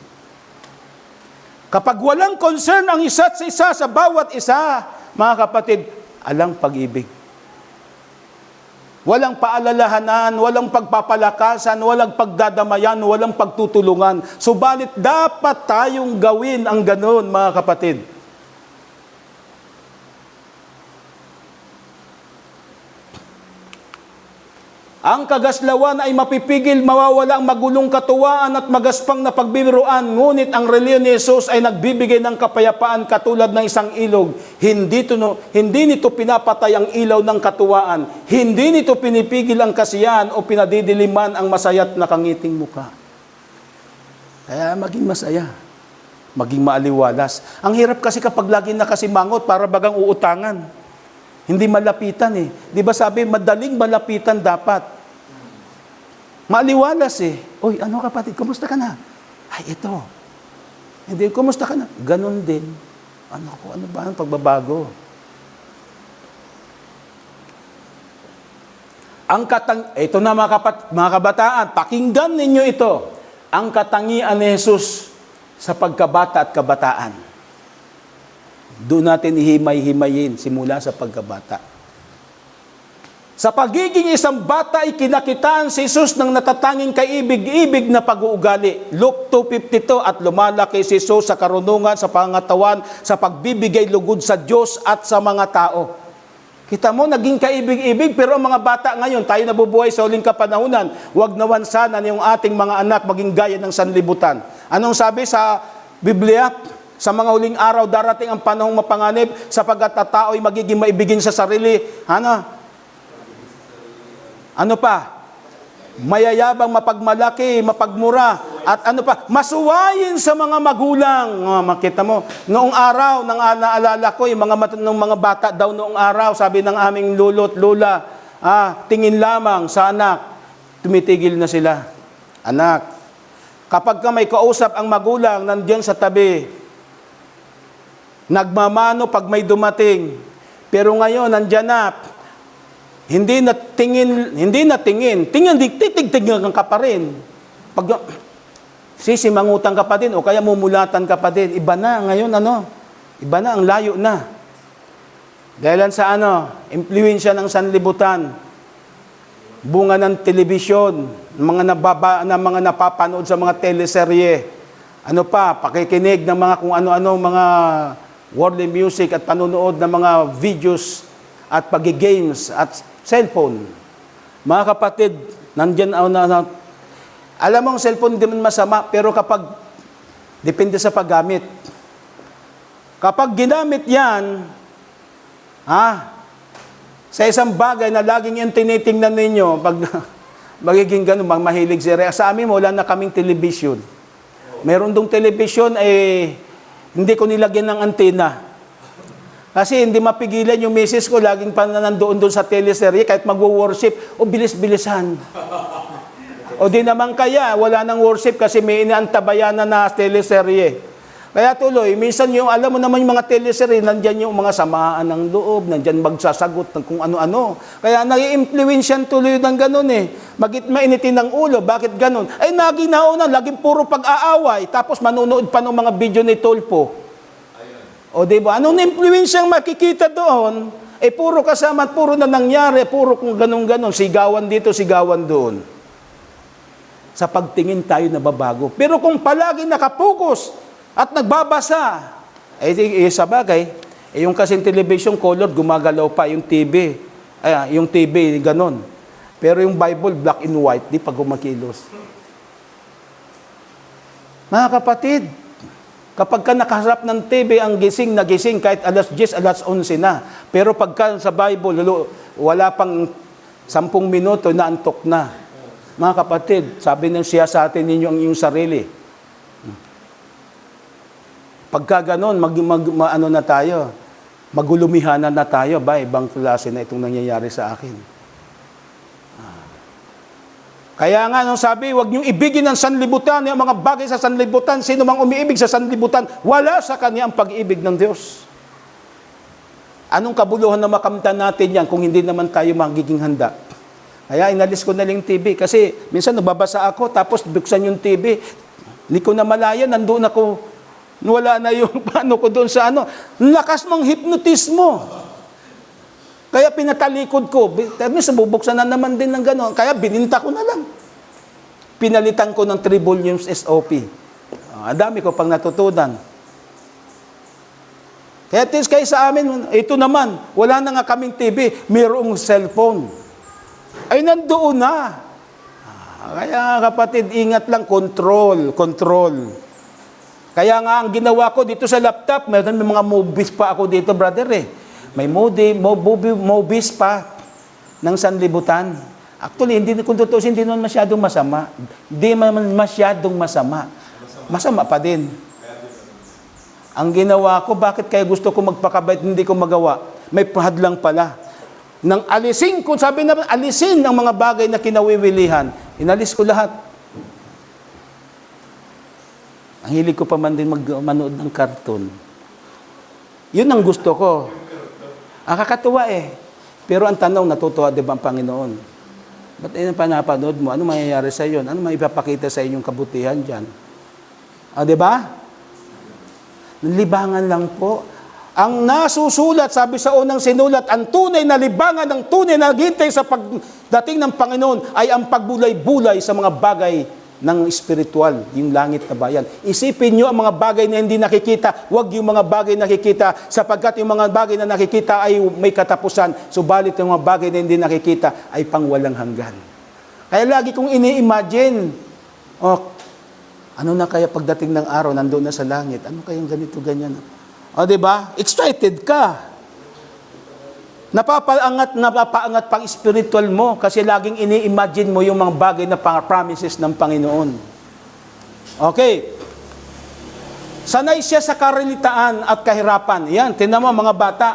Kapag walang concern ang isa't isa sa bawat isa, mga kapatid, alang pag-ibig. Walang paalalahanan, walang pagpapalakasan, walang pagdadamayan, walang pagtutulungan. Subalit dapat tayong gawin ang ganoon, mga kapatid. Ang kagaslawan ay mapipigil, mawawala ang magulong katuwaan at magaspang na pagbibiruan. Ngunit ang reliyon ni Jesus ay nagbibigay ng kapayapaan katulad ng isang ilog. Hindi nito pinapatay ang ilaw ng katuwaan. Hindi nito pinipigil ang kasiyahan o pinadidiliman ang masaya't nakangiting mukha. Kaya maging masaya, maging maaliwalas. Ang hirap kasi kapag lagi nakasimangot, para bagang uutangan. Hindi malapitan eh. Di ba sabi, madaling malapitan dapat. Maaliwalas eh. Uy, ano kapatid, kumusta ka na? Ay, ito. Hindi, kumusta ka na? Ganon din. Ano ba ang pagbabago? Ito na mga kabataan, pakinggan ninyo ito. Ang katangian ni Jesus sa pagkabata at kabataan. Doon natin ihimay-himayin simula sa pagkabata. Sa pagiging isang bata ay kinakitaan si Jesus ng natatanging kaibig-ibig na pag-uugali. Luke 2:52, at lumalaki si Jesus sa karunungan, sa pangatawan, sa pagbibigay lugod sa Diyos at sa mga tao. Kita mo, naging kaibig-ibig, pero ang mga bata ngayon, tayo nabubuhay sa huling kapanahunan, huwag nawan sana yung ating mga anak maging gaya ng sanlibutan. Anong sabi sa Biblia? Sa mga huling araw, darating ang panahong mapanganib, sapagkat ang tao ay magiging maibigin sa sarili. Ano pa? Mayayabang, mapagmalaki, mapagmura. At ano pa? Masuwayin sa mga magulang. Makita mo, noong araw, naalala ko, yung mga bata daw noong araw, sabi ng aming lolo't lola, tingin lamang sa anak, tumitigil na sila. Anak, kapag ka may kausap ang magulang, nandiyan sa tabi, nagmamano pag may dumating. Pero ngayon, nandyan na. Hindi na tingin. Titig-tignan ka pa rin. Pag sisimangutan ka pa din, o kaya mumulatan ka pa din. Iba na ngayon, Iba na, ang layo na. Dahil sa impluwensya ng sanlibutan, bunga ng telebisyon, mga napapanood sa mga teleserye, pakikinig ng mga kung ano-ano, mga worldly music at panunood ng mga videos at pag-games at cellphone. Mga kapatid, nandyan alam mo, ang cellphone hindi man masama, pero depende sa paggamit. Kapag ginamit yan, sa isang bagay na laging yung tinitingnan ninyo, pag magiging ganun, mahilig si Rhea. Sa amin, wala na kaming television. Meron dong television, Hindi ko nilagyan ng antena. Kasi hindi mapigilan yung misis ko, laging pa nandoon doon sa teleserye, kahit magwo-worship, o bilis-bilisan. O di naman kaya, wala nang worship kasi may inaantabayanan na teleserye. Kaya tuloy, minsan yung, alam mo naman yung mga teleserye, nandyan yung mga samaan ng loob, nandyan magsasagot ng kung ano-ano. Kaya nai-influensyan tuloy ng ganun eh. Mainitin ng ulo, bakit ganun? Ay naginaw na, laging puro pag-aaway, tapos manunood pa ng mga video ni Tolpo. O diba? Anong influensyang makikita doon? Eh puro kasama, puro na nangyari, puro kung ganun-ganun, sigawan dito, sigawan doon. Sa pagtingin tayo nababago. Pero kung palagi nakapokus at nagbabasa, sa bagay, yung kasing television color, gumagalaw pa, yung TV, ganon. Pero yung Bible, black and white, di pa gumakilos. Mga kapatid, kapag ka nakaharap ng TV, ang gising na gising, kahit alas 10, alas 11 na. Pero pagka sa Bible, wala pang 10 minuto, naantok na. Mga kapatid, sabi ng siya sa atin ninyo ang iyong sarili. Pagka ganon, ano na tayo, magulumihanan na tayo, ba, ibang klase na itong nangyayari sa akin. Kaya nga, nung sabi, huwag niyong ibigin ng sanlibutan, yung mga bagay sa sanlibutan, sino mang umiibig sa sanlibutan, wala sa kanya ang pag-ibig ng Diyos. Anong kabuluhan na makamtan natin yan kung hindi naman tayo magiging handa? Kaya inalis ko na lang yung TV, kasi minsan nababasa ako, tapos buksan yung TV, hindi ko na malaya, nandoon ako, wala na yung paano ko doon sa ano. Lakas mong hipnotismo. Kaya pinatalikod ko. Bubuksan na naman din ng gano'n. Kaya bininta ko na lang. Pinalitan ko ng 3 volumes SOP. Dami ko pang natutunan. Kaya kayo sa amin, ito naman, wala na nga kaming TV, mayroong cellphone. Ay nandoon na. Kaya kapatid, ingat lang, control. Kaya nga ang ginawa ko dito sa laptop, may mga movies pa ako dito, brother eh. May movies pa ng sanlibutan. Actually, kung totoo, hindi naman masyadong masama. Hindi naman masyadong masama. Masama pa din. Ang ginawa ko, bakit kaya gusto ko magpakabait, hindi ko magawa? May hadlang pala. Nang alisin ko, sabi naman, alisin ang mga bagay na kinawiwilihan. Inalis ko lahat. Ang hilig ko pa man din manood ng cartoon. Yun ang gusto ko. Kakatuwa eh. Pero ang tanong, natutuwa di ba ang Panginoon? Ba't napanood mo? Ano mangyayari sa iyo? Ano maipapakita sa inyong kabutihan dyan? Di ba? Libangan lang po. Ang nasusulat, sabi sa unang sinulat, ang tunay na libangan, ang tunay na naghintay sa pagdating ng Panginoon ay ang pagbulay-bulay sa mga bagay ng spiritual, yung langit na bayan. Isipin nyo ang mga bagay na hindi nakikita, huwag yung mga bagay na nakikita, sapagkat yung mga bagay na nakikita ay may katapusan, subalit yung mga bagay na hindi nakikita ay pangwalang hanggan. Kaya lagi kong ini-imagine, ano na kaya pagdating ng araw, nandoon na sa langit, ano kayang ganito, ganyan? Diba? Excited ka. Napapaangat pang spiritual mo kasi laging ini-imagine mo yung mga bagay na promises ng Panginoon. Okay. Sanay siya sa karilitaan at kahirapan. Yan, tinan mo mga bata.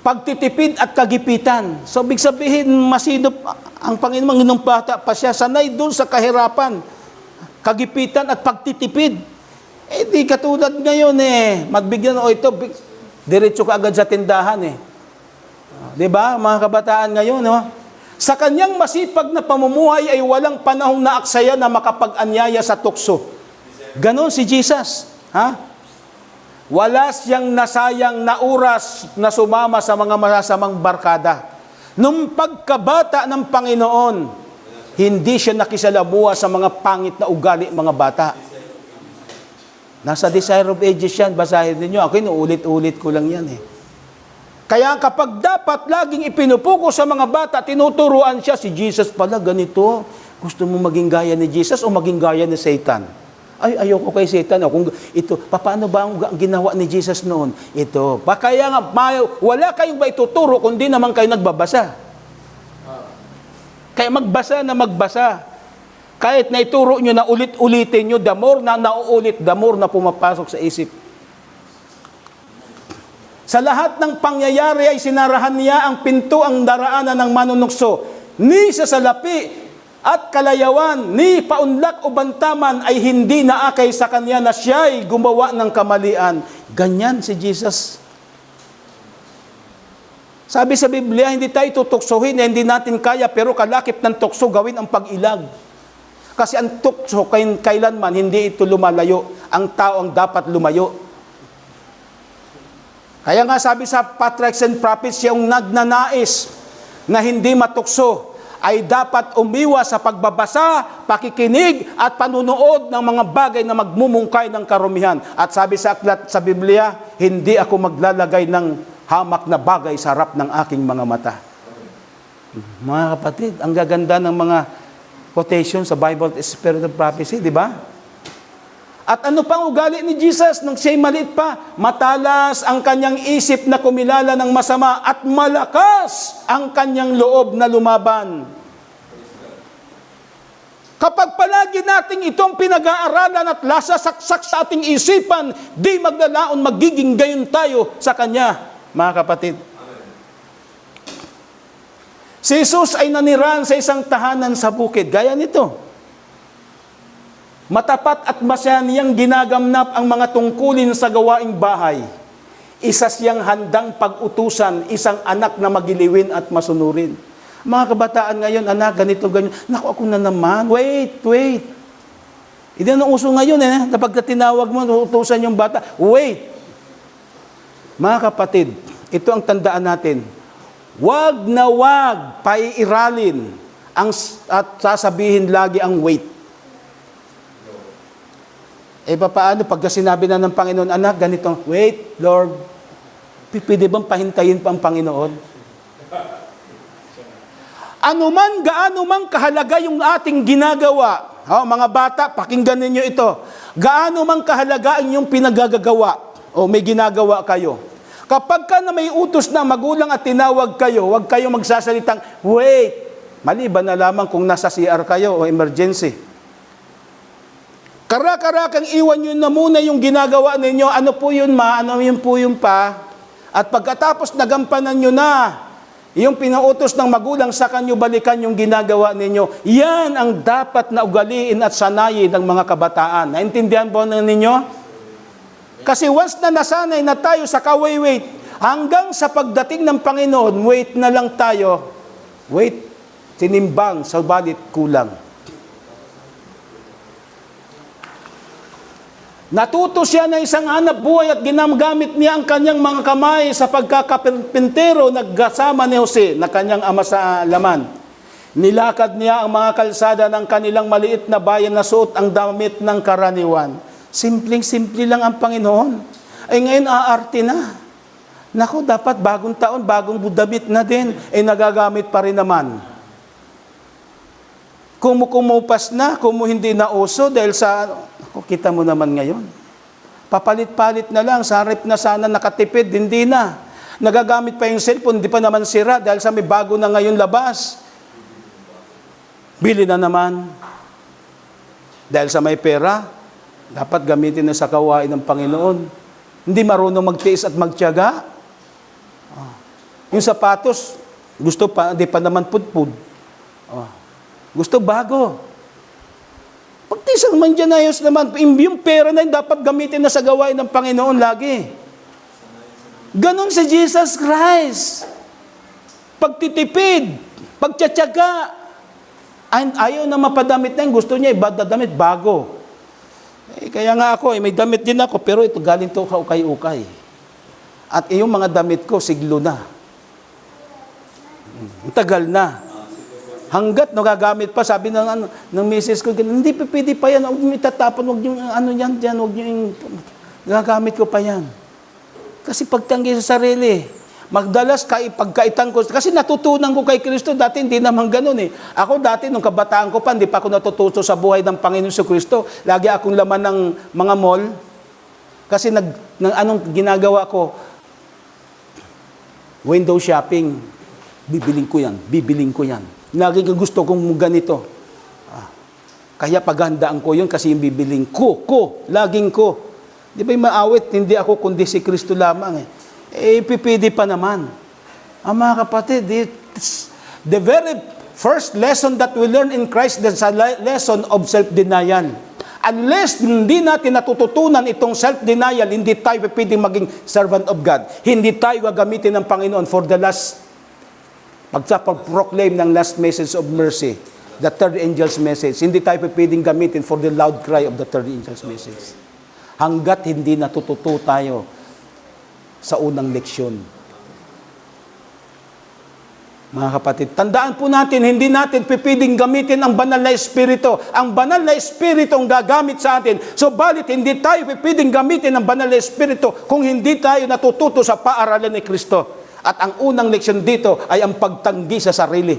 Pagtitipid at kagipitan. So, big sabihin, masinop ang Panginoon ng bata pa siya. Sanay doon sa kahirapan, kagipitan at pagtitipid. Di katulad ngayon magbigyan, ito, diretso ka agad sa tindahan Diba, mga kabataan ngayon, Sa kanyang masipag na pamumuhay ay walang panahong naaksaya na makapag-anyaya sa tukso. Ganon si Jesus. Wala siyang nasayang na oras na sumama sa mga masasamang barkada. Nung pagkabata ng Panginoon, hindi siya nakisalamuha sa mga pangit na ugali mga bata. Nasa Desire of Ages yan, basahin ninyo. Ako inuulit-ulit ko lang yan Kaya kapag dapat laging ipinupuko sa mga bata, tinuturuan siya, si Jesus pala ganito. Gusto mo maging gaya ni Jesus o maging gaya ni Satan? Ay, ayoko kay Satan. Kung ito, paano ba ang ginawa ni Jesus noon? Ito. Kaya nga, wala kayong ba ituturo kung di naman kayo nagbabasa. Kaya magbasa na magbasa. Kahit na ituro nyo na ulit-ulitin nyo, the more na nauulit, the more na pumapasok sa isip Sa lahat ng pangyayari ay sinarahan niya ang pinto ang daraanan ng manunukso. Ni sa salapi at kalayawan, ni paunlak o bantaman ay hindi naakay sa kanya na siya'y gumawa ng kamalian. Ganyan si Jesus. Sabi sa Biblia, hindi tayo tutuksohin, hindi natin kaya, pero kalakip ng tukso gawin ang pag-ilag. Kasi ang tukso, kailanman, hindi ito lumalayo. Ang tao ang dapat lumayo. Kaya nga sabi sa Patriarchs and Prophets, yung nagnanais na hindi matukso, ay dapat umiwas sa pagbabasa, pakikinig, at panunood ng mga bagay na magmumungkay ng karumihan. At sabi sa aklat sa Biblia, hindi ako maglalagay ng hamak na bagay sa harap ng aking mga mata. Mga kapatid, ang gaganda ng mga quotation sa Bible is Spirit of Prophecy, di ba? At ano pang ugali ni Jesus nung siya'y maliit pa? Matalas ang kanyang isip na kumilala ng masama at malakas ang kanyang loob na lumaban. Kapag palagi nating itong pinag-aaralan at lasasaksak sa ating isipan, di maglalaon magiging gayon tayo sa Kanya, mga kapatid. Si Jesus ay naniran sa isang tahanan sa bukid. Gaya nito. Matapat at masaniyang ginagamnap ang mga tungkulin sa gawaing bahay. Isa siyang handang pag-utusan, isang anak na magiliwin at masunurin. Mga kabataan ngayon, anak, ganito, ganyan. Naku, ako na naman. Wait. Hindi na uso ngayon kapag tinawag mo, utusan yung bata. Wait. Mga kapatid, ito ang tandaan natin. Wag na wag paiiralin at sasabihin lagi ang wait. Paano pag sinabi na ng Panginoon, anak, ganito, wait, Lord, pwede bang pahintayin pa ang Panginoon? Gaano man kahalaga yung ating ginagawa. Mga bata, pakinggan ninyo ito. Gaano man kahalaga ang inyong pinagagagawa. May ginagawa kayo. Kapag ka na may utos na magulang at tinawag kayo, huwag kayo magsasalitang, wait, maliban na lamang kung nasa CR kayo o emergency. Karak-karakang iwan nyo na muna yung ginagawa ninyo, ano po yun ma, ano yun po yun pa, at pagkatapos nagampanan nyo na, yung pinautos ng magulang sa kanyo, balikan yung ginagawa ninyo. Yan ang dapat na ugaliin at sanayin ng mga kabataan. Naintindihan po ninyo? Kasi once na nasanay na tayo sa wait, hanggang sa pagdating ng Panginoon, wait na lang tayo. Wait, tinimbang, sabalit kulang. Natuto siya na isang hanap buhay at ginagamit niya ang kanyang mga kamay sa pagkakapintero nagkasama ni Jose na kanyang ama sa laman. Nilakad niya ang mga kalsada ng kanilang maliit na bayan na suot ang damit ng karaniwan. Simpleng-simple lang ang Panginoon. Ay ngayon aarte na. Naku, dapat bagong taon, bagong damit na din. Nagagamit pa rin naman. Kumupas na, hindi na uso dahil sa, kita mo naman ngayon. Papalit-palit na lang, sa rep na sana nakatipid, hindi na. Nagagamit pa yung cellphone, hindi pa naman sira dahil sa may bago na ngayon labas. Bili na naman. Dahil sa may pera, dapat gamitin na sa kawain ng Panginoon. Hindi marunong magtiis at magtiyaga. Yung sapatos, gusto pa, hindi pa naman pudpud. Gusto bago. Pagtiis naman dyan, ayos naman. Yung pera na yun, dapat gamitin na sa gawain ng Panginoon lagi. Ganon si Jesus Christ. Pagtitipid, pagtsatsaga. Ayaw na mapadamit na yun. Gusto niya, ibadadamit bago. Kaya nga ako, may damit din ako, pero ito galing to ukay-ukay. At yung mga damit ko, siglo na. Tagal na. Hanggat nagagamit pa, sabi ng misis ko, hindi pwede pa yan, huwag nyo itatapon, huwag nyo huwag nyo gagamit ko pa yan. Kasi pagtanggi sa sarili, magdalas pagkaitan ko, kasi natutunan ko kay Kristo, dati hindi naman ganun Ako dati, nung kabataan ko pa, hindi pa ako natututo sa buhay ng Panginoon sa Kristo. Lagi akong laman ng mga mall. Kasi anong ginagawa ko? Window shopping. Bibiling ko yan. Lagi gusto kong ganito. Kaya paghandaan ko yun kasi yung bibiling ko. Laging ko. Di ba yung maawit, hindi ako kundi si Kristo lamang pipidi pa naman. Mga kapatid, the very first lesson that we learn in Christ is a lesson of self-denial. Unless hindi natin natututunan itong self-denial, hindi tayo pwedeng maging servant of God. Hindi tayo gagamitin ng Panginoon for the last, pagpapag-proclaim ng last message of mercy, the third angel's message. Hindi tayo pwedeng gamitin for the loud cry of the third angel's message. Hanggat hindi natututo tayo sa unang leksyon. Mga kapatid, tandaan po natin, hindi natin pipiding gamitin ang banal na espiritu. Ang banal na espiritu ang gagamit sa atin. So, balit hindi tayo pipiding gamitin ang banal na espiritu kung hindi tayo natututo sa paaralan ni Kristo. At ang unang leksyon dito ay ang pagtanggi sa sarili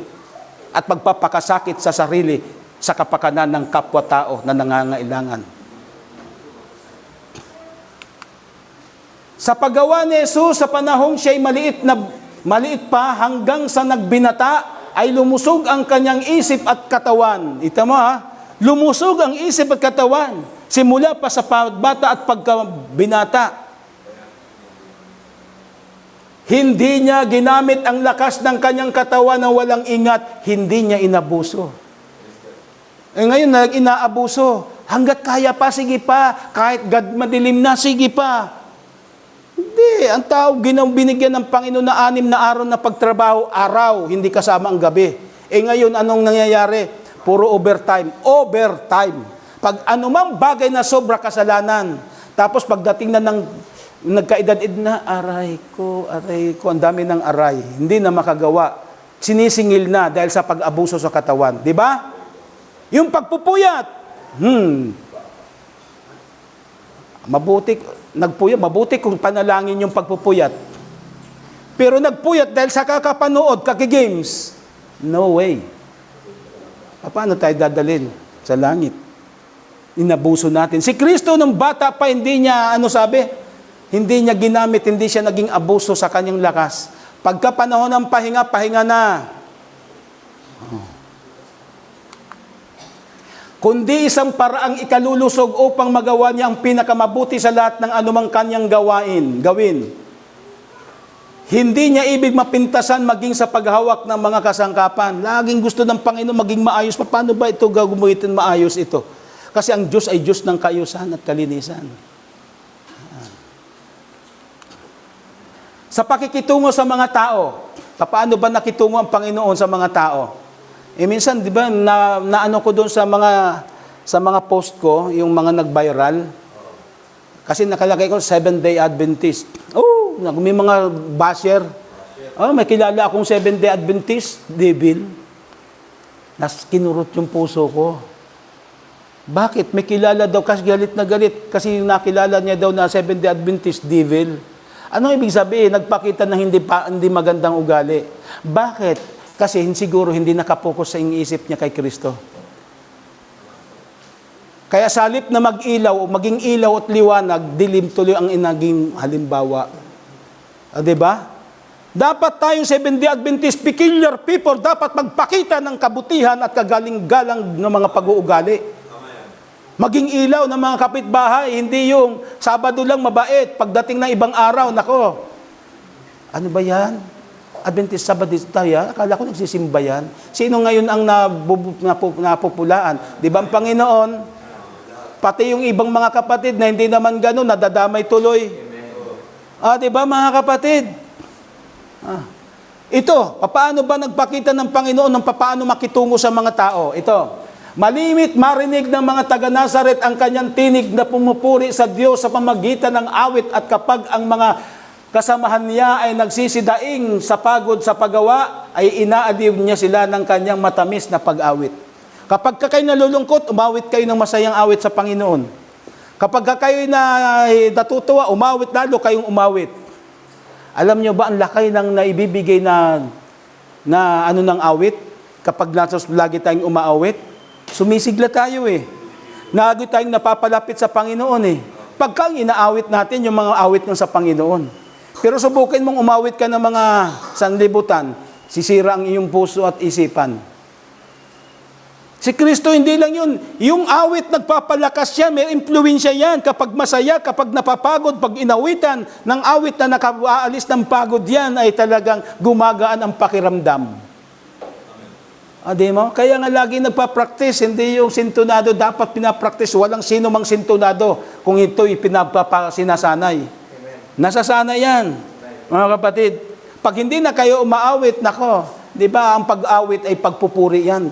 at pagpapakasakit sa sarili sa kapakanan ng kapwa-tao na nangangailangan. Sa paggawa ni Jesus sa panahong siya'y maliit pa hanggang sa nagbinata, ay lumusog ang kanyang isip at katawan. Ito mo lumusog ang isip at katawan. Simula pa sa pagbata at pagkabinata. Hindi niya ginamit ang lakas ng kanyang katawan na walang ingat. Hindi niya inabuso. Ngayon, inaabuso. Hanggat kaya pa, sige pa. Kahit madilim na, sige pa. Hindi. Ang tao, binigyan ng Panginoon na 6 na araw na pagtrabaho, araw, hindi kasama ang gabi. Ngayon, anong nangyayari? Puro overtime. Overtime. Pag anumang bagay na sobra kasalanan, tapos pagdating na ng nagkaedad-ed na, aray ko, ang dami ng aray. Hindi na makagawa. Sinisingil na dahil sa pag-abuso sa katawan. Di ba? Yung pagpupuyat. Mabuti kung panalangin yung pagpupuyat. Pero nagpuyat dahil sa kakapanood, kakigames. No way. Paano tayo dadalhin sa langit? Inabuso natin. Si Kristo nung bata pa, hindi niya, hindi niya ginamit, hindi siya naging abuso sa kanyang lakas. Pagka panahon ng pahinga, pahinga na. Kundi isang paraang ikalulusog upang magawa niya ang pinakamabuti sa lahat ng anumang kanyang gawin. Hindi niya ibig mapintasan maging sa paghawak ng mga kasangkapan. Laging gusto ng Panginoon maging maayos. Paano ba ito gagamitin maayos ito? Kasi ang Diyos ay Diyos ng kaayusan at kalinisan. Sa pakikitungo sa mga tao, paano ba nakitungo ang Panginoon sa mga tao? Minsan, di ba, naano ko doon sa mga post ko, yung mga nag-viral, kasi nakalagay ko, 7-day Adventist. May mga basher. May kilala akong 7-day Adventist, devil. Kinurot yung puso ko. Bakit? May kilala daw, kasi galit na galit, kasi nakilala niya daw na 7-day Adventist, devil. Anong ibig sabihin? Nagpakita ng hindi magandang ugali. Bakit? Kasi siguro hindi nakapokus sa isip niya kay Kristo. Kaya sa halip na maging ilaw at liwanag, dilim tuloy ang inaging halimbawa. Diba? Dapat tayong 7-day Adventist, peculiar people, dapat magpakita ng kabutihan at kagaling-galang ng mga pag-uugali. Maging ilaw ng mga kapitbahay, hindi yung Sabado lang mabait, pagdating ng ibang araw, nako. Ano ba yan? Adventist Sabadista ya? Akala ko nagsisimba yan. Sino ngayon ang napupulaan? Di ba ang Panginoon? Pati yung ibang mga kapatid na hindi naman gano'n, nadadamay tuloy. Di ba mga kapatid? Ito, paano ba nagpakita ng Panginoon ng paano makitungo sa mga tao? Ito. Malimit marinig ng mga taga-Nazaret ang kanyang tinig na pumupuri sa Diyos sa pamagitan ng awit, at kapag ang mga kasamahan niya ay nagsisidaing sa pagod sa paggawa, ay inaadiw niya sila ng kanyang matamis na pag-awit. Kapag kayo nalulungkot, umawit kayo ng masayang awit sa Panginoon. Kapag kayo natutuwa, umawit lalo kayong umawit. Alam niyo ba ang lakay ng naibibigay na ng awit? Kapag lagi tayong umaawit, sumisigla tayo Lagi tayong napapalapit sa Panginoon Pagka inaawit natin yung mga awit ng sa Panginoon. Pero subukin mong umawit ka ng mga sanlibutan, sisira ang iyong puso at isipan. Si Kristo hindi lang yun. Yung awit nagpapalakas siya, may impluensya yan. Kapag masaya, kapag napapagod, pag inawitan ng awit na nakaalis ng pagod yan, ay talagang gumagaan ang pakiramdam. Di mo? Kaya nga lagi nagpa-practice, hindi yung sintonado dapat pinapractice. Walang sino mang sintonado kung ito'y sinasanay. Nasasanay yan, mga kapatid. Pag hindi na kayo umaawit, nako, di ba, ang pag-awit ay pagpupuri yan.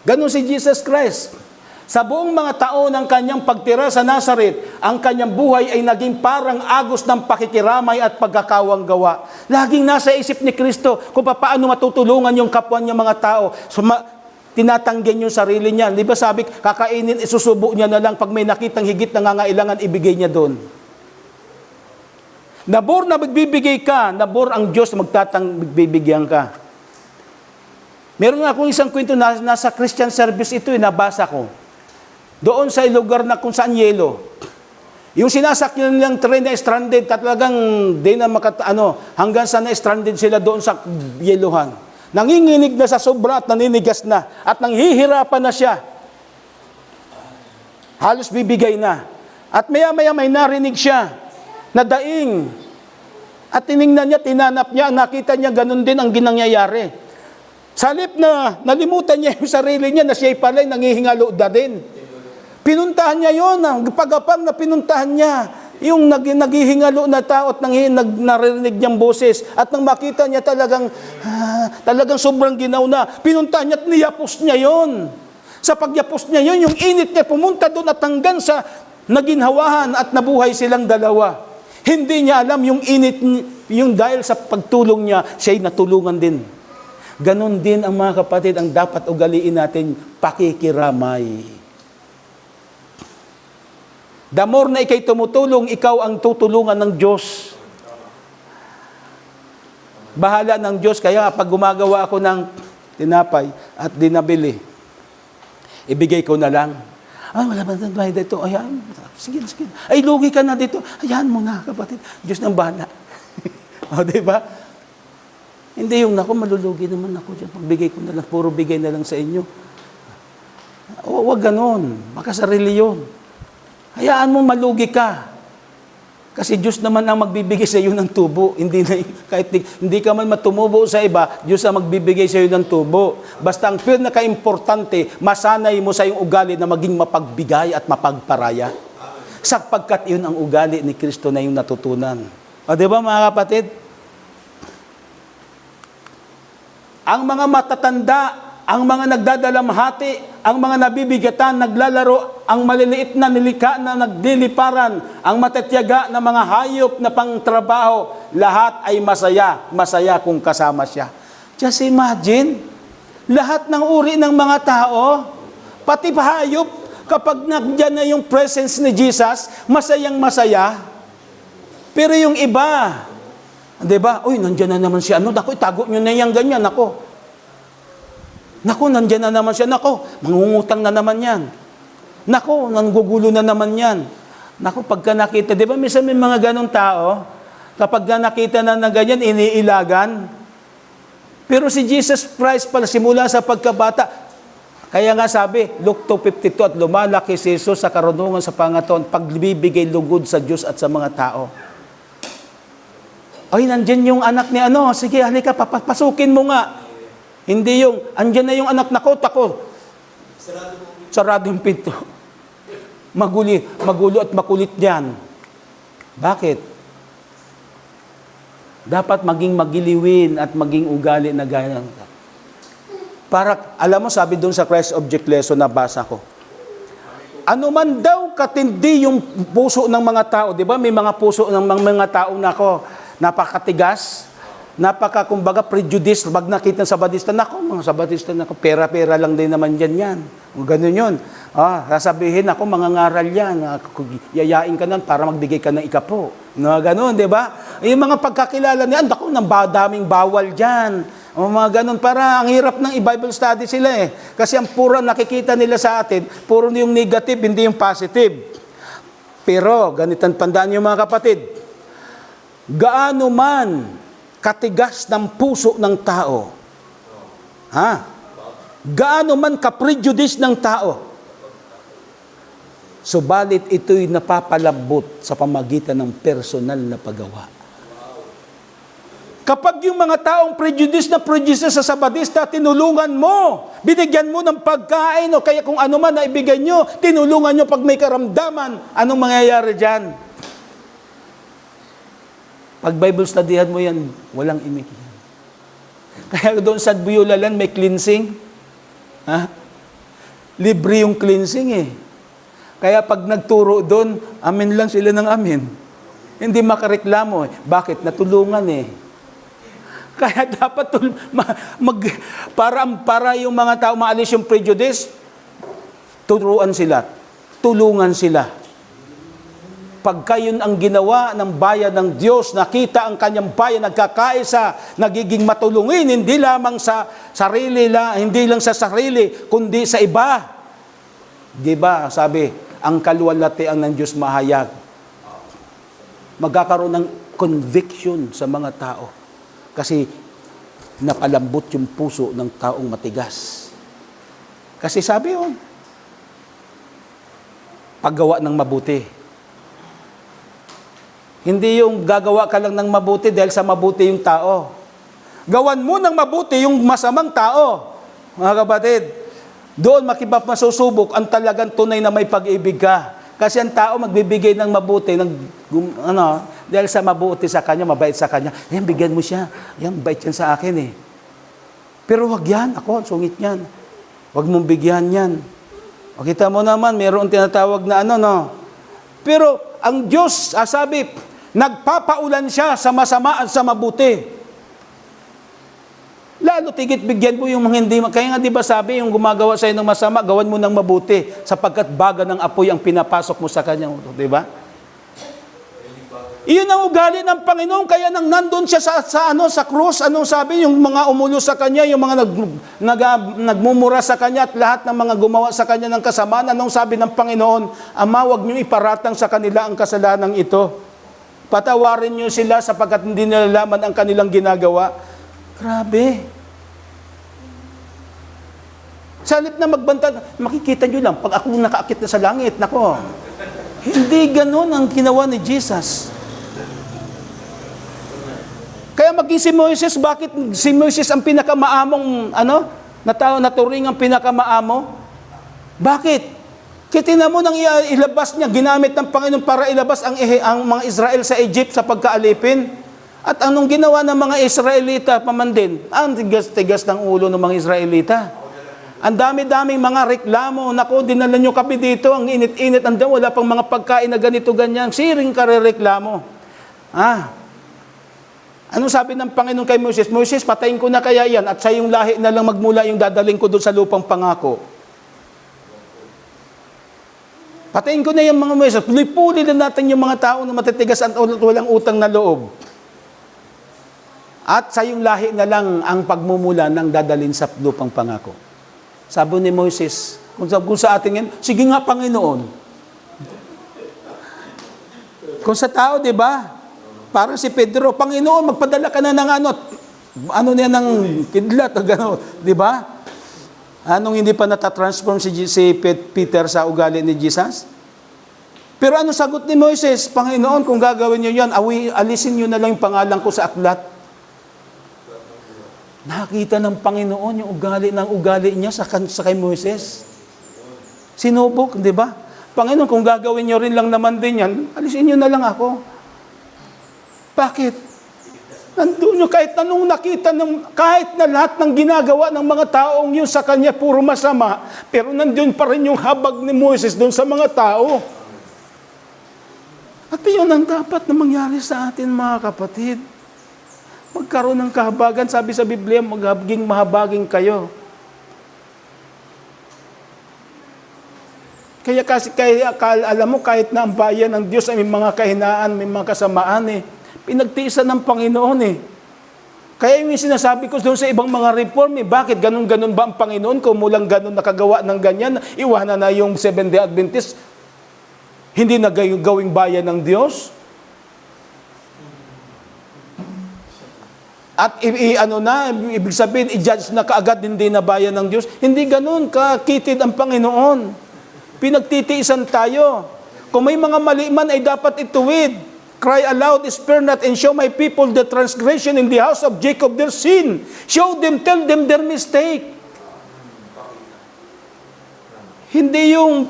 Ganon si Jesus Christ. Sa buong mga taon ng kanyang pagtira sa Nazareth, ang kanyang buhay ay naging parang agos ng pakikiramay at pagkakawang gawa. Laging nasa isip ni Kristo kung paano matutulungan yung kapwa niya mga tao. Tinatanggihan yung sarili niya. Di ba sabi, kakainin, isusubo niya na lang pag may nakitang higit na nangangailangan, ibigay niya doon. Nabor na magbibigay ka, nabor ang Diyos magbibigyan ka. Meron nga akong isang kwento na nasa Christian service ito, nabasa ko. Doon sa lugar na kung saan yelo. Yung sinasakyan nilang train na stranded, talagang di na hanggang sa na-stranded sila doon sa yeluhan. Nanginginig na sa sobra at naninigas na. At nanghihirapan na siya. Halos bibigay na. At maya-maya may narinig siya na daing. At tiningnan niya, tinanap niya, nakita niya ganun din ang ginangyayari. Sa halip na nalimutan niya yung sarili niya na siya'y pala'y nangihingalo na din. Pinuntahan niya yun, ang pagapang na pinuntahan niya, yung naghihingalo na tao at narinig niyang boses. At nang makita niya talagang sobrang ginaw na, pinuntahan niya at niyapos niya yun. Sa pagyapos niya yun, yung init niya pumunta doon at hanggang sa naginhawahan at nabuhay silang dalawa. Hindi niya alam yung init, yung dahil sa pagtulong niya, siya'y natulungan din. Ganon din ang mga kapatid, ang dapat ugaliin natin, pakikiramay. The more na ikay tumutulong, ikaw ang tutulungan ng Diyos. Bahala ng Diyos, kaya pag gumagawa ako ng tinapay at dinabili, ibigay ko na lang. Ay, wala ba na dito? Ayan, sige. Ay, lugi ka na dito. Ayan mo na, kapatid. Diyos nang bahala. O, diba? Hindi yung, malulugi naman ako dyan. Pagbigay ko na lang, puro bigay na lang sa inyo. Huwag ganon. Makasarili yun. Hayaan mo malugi ka. Kasi Diyos naman ang magbibigay sa iyo ng tubo. Kahit hindi ka man matumubo sa iba, Diyos ang magbibigay sa iyo ng tubo. Basta ang pinaka-importante, masanay mo sa iyong ugali na maging mapagbigay at mapagparaya. Sapagkat yun ang ugali ni Kristo na yung natutunan. O diba mga kapatid? Ang mga matatanda, ang mga nagdadalamhati, ang mga nabibigatan, naglalaro, ang maliliit na nilika na nagliliparan, ang matatiyaga na mga hayop na pangtrabaho, lahat ay masaya. Masaya kung kasama siya. Just imagine, lahat ng uri ng mga tao, pati hayop, kapag nandiyan na yung presence ni Jesus, masayang masaya. Pero yung iba, di ba? Uy, nandiyan na naman siya. Naku, itago nyo na yan, ganyan. Naku, nandiyan na naman siya. Naku, mangungutang na naman yan. Naku, nanggugulo na naman yan. Naku, pagka nakita, di ba, minsan may mga ganong tao, kapag nakita na ganyan, iniilagan. Pero si Jesus Christ pala, simula sa pagkabata, kaya nga sabi, Luke 2:52, at lumalaki si Jesus sa karunungan sa pangataon, pagbibigay lugod sa Diyos at sa mga tao. Ay, nandyan yung anak ni sige, halika, papasukin mo nga. Hindi yung, andyan na yung anak, tako. Sarado yung pinto. Magulo at makulit yan. Bakit? Dapat maging magiliwin at maging ugali na gaya. Para, alam mo, sabi doon sa Christ Object Lesson na basa ko, ano man daw katindi yung puso ng mga tao, di ba? May mga puso ng mga tao na napakatigas, kumbaga prejudice, pag nakita sa Sabadista, mga Sabadista, pera-pera lang din naman yan. Ganun yun. Sasabihin mga ngaral yan, yayain ka nan para magbigay ka ng ikapo. Ganun, di ba? Yung mga pagkakilala niyan, daming bawal dyan. Mga ganun, para ang hirap ng i-Bible study sila Kasi ang puro nakikita nila sa atin, puro yung negative, hindi yung positive. Pero, ganitan tandaan niyo mga kapatid, gaano man katigas ng puso ng tao, gaano man ka-prejudice ng tao, subalit ito'y napapalambot sa pamagitan ng personal na paggawa. Kapag yung mga taong prejudice sa Sabadista, tinulungan mo, binigyan mo ng pagkain o kaya kung ano man na ibigay nyo, tinulungan nyo pag may karamdaman, anong mangyayari dyan? Pag Bible studyhan mo yan, walang imik yan. Kaya doon sa Buyulalan may cleansing. Ha? Libre yung cleansing eh. Kaya pag nagturo doon, amin lang sila ng amin. Hindi makareklamo eh. Bakit? Natulungan eh. Kaya dapat para yung mga tao maalis yung prejudice, turuan sila, tulungan sila. Pagka yun ang ginawa ng bayan ng Diyos, nakita ang kanyang bayan nagkakaisa, nagiging matulungin, hindi lamang sa sarili lang, hindi lang sa sarili, kundi sa iba. Di ba? Sabi, ang kaluwalhatian ng Diyos mahayag. Magkakaroon ng conviction sa mga tao. Kasi napalambot yung puso ng taong matigas. Kasi sabi yun, paggawa ng mabuti. Hindi yung gagawa ka lang ng mabuti dahil sa mabuti yung tao. Gawan mo ng mabuti yung masamang tao. Mga kapatid, doon masusubok ang talagang tunay na may pag-ibig ka. Kasi ang tao magbibigay ng mabuti, dahil sa mabuti sa kanya, mabait sa kanya, yan, bigyan mo siya. Yan, bait yan sa akin eh. Pero wag yan, ako, sungit yan. Wag mong bigyan yan. O kita mo naman, mayroon tinatawag na Pero ang Diyos, sabi, nagpapaulan siya sa masama at sa mabuti. Lalo tigit bigyan mo yung mga hindi. Kaya nga di ba sabi, yung gumagawa sa'yo ng masama, gawan mo ng mabuti sapagkat baga ng apoy ang pinapasok mo sa kanya. Di ba? Iyon ang ugali ng Panginoon. Kaya nang nandun siya sa krus, anong sabi? Yung mga umulo sa kanya, yung mga nagmumura sa kanya at lahat ng mga gumawa sa kanya ng kasamaan, anong sabi ng Panginoon? Ama, huwag niyo iparatang sa kanila ang kasalanan ito. Patawarin niyo sila sapagkat hindi nilalaman ang kanilang ginagawa. Grabe. Sa halip na magbanta, makikita nyo lang, pag ako nakaakit na sa langit, nako, hindi ganun ang ginawa ni Jesus. Kaya maging si Moises, bakit si Moises ang pinakamaamong, naturing ang pinakamaamo? Bakit? Kitina mo nang ilabas niya, ginamit ng Panginoon para ilabas ang mga Israel sa Egypt sa pagkaalipin. At anong ginawa ng mga Israelita pamandin? Ang tigas-tigas ng ulo ng mga Israelita. Ang dami-daming mga reklamo. Naku, dinala nyo kami dito. Ang init-init. Wala pang mga pagkain na ganito, ganyan. Siring karereklamo. Anong sabi ng Panginoon kay Moses? Moses, patayin ko na kaya yan at sa yung lahi na lang magmula yung dadaling ko doon sa lupang pangako. Patayin ko na yung mga Moses. Puli-puli na natin yung mga tao na matitigas at walang utang na loob. At sa yung lahi na lang ang pagmumula ng dadalhin sa lupang pangako. Sabi ni Moses, kung sa atin yan, sige nga Panginoon. Kung sa tao, di ba? Parang si Pedro, Panginoon, magpadala ka na ng ng kidlat, di ba? Anong hindi pa natatransform si Peter sa ugali ni Jesus? Pero ano sagot ni Moses? Panginoon, kung gagawin niyo yan, alisin niyo na lang yung pangalan ko sa aklat. Nakita ng Panginoon yung ugali niya sa kay Moises. Sinubok, di ba? Panginoon, kung gagawin niyo rin lang naman din yan, alisin niyo na lang ako. Bakit? Nandun nyo, kahit anong nakita, kahit na lahat ng ginagawa ng mga taong yun sa kanya puro masama, pero nandun pa rin yung habag ni Moises doon sa mga tao. At yun ang dapat na mangyari sa atin, mga kapatid. Magkaroon ng kahabagan, sabi sa Biblia, maging mahabagin kayo. Kaya alam mo, kahit na ang bayan ng Diyos ay may mga kahinaan, may mga kasamaan pinagtiisan ng Panginoon Kaya yung sinasabi ko doon sa ibang mga reform, bakit ganun-ganun ba ang Panginoon kung mulang ganun nakagawa ng ganyan, iwanan na yung Seventh-day Adventist, hindi na gawing bayan ng Diyos? At ibig sabihin, i-judge na kaagad, hindi na bayan ng Diyos. Hindi ganun, kakitid ang Panginoon. Pinagtitiisan tayo. Kung may mga mali man, ay dapat ituwid. Cry aloud, spare not, and show my people the transgression in the house of Jacob their sin. Show them, tell them their mistake. Hindi yung,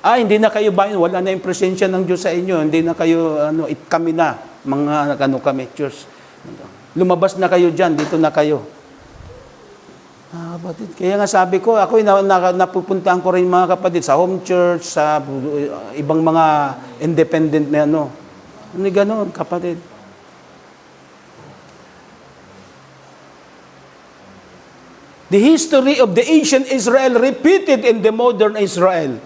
hindi na kayo bayan, wala na yung presensya ng Diyos sa inyo, hindi na kayo, kami na, mga kami, church. Lumabas na kayo dyan, dito na kayo. Kapatid, kaya nga sabi ko, ako napupuntahan ko rin mga kapatid sa home church, sa ibang mga independent na Hindi ganoon, kapatid. The history of the ancient Israel repeated in the modern Israel.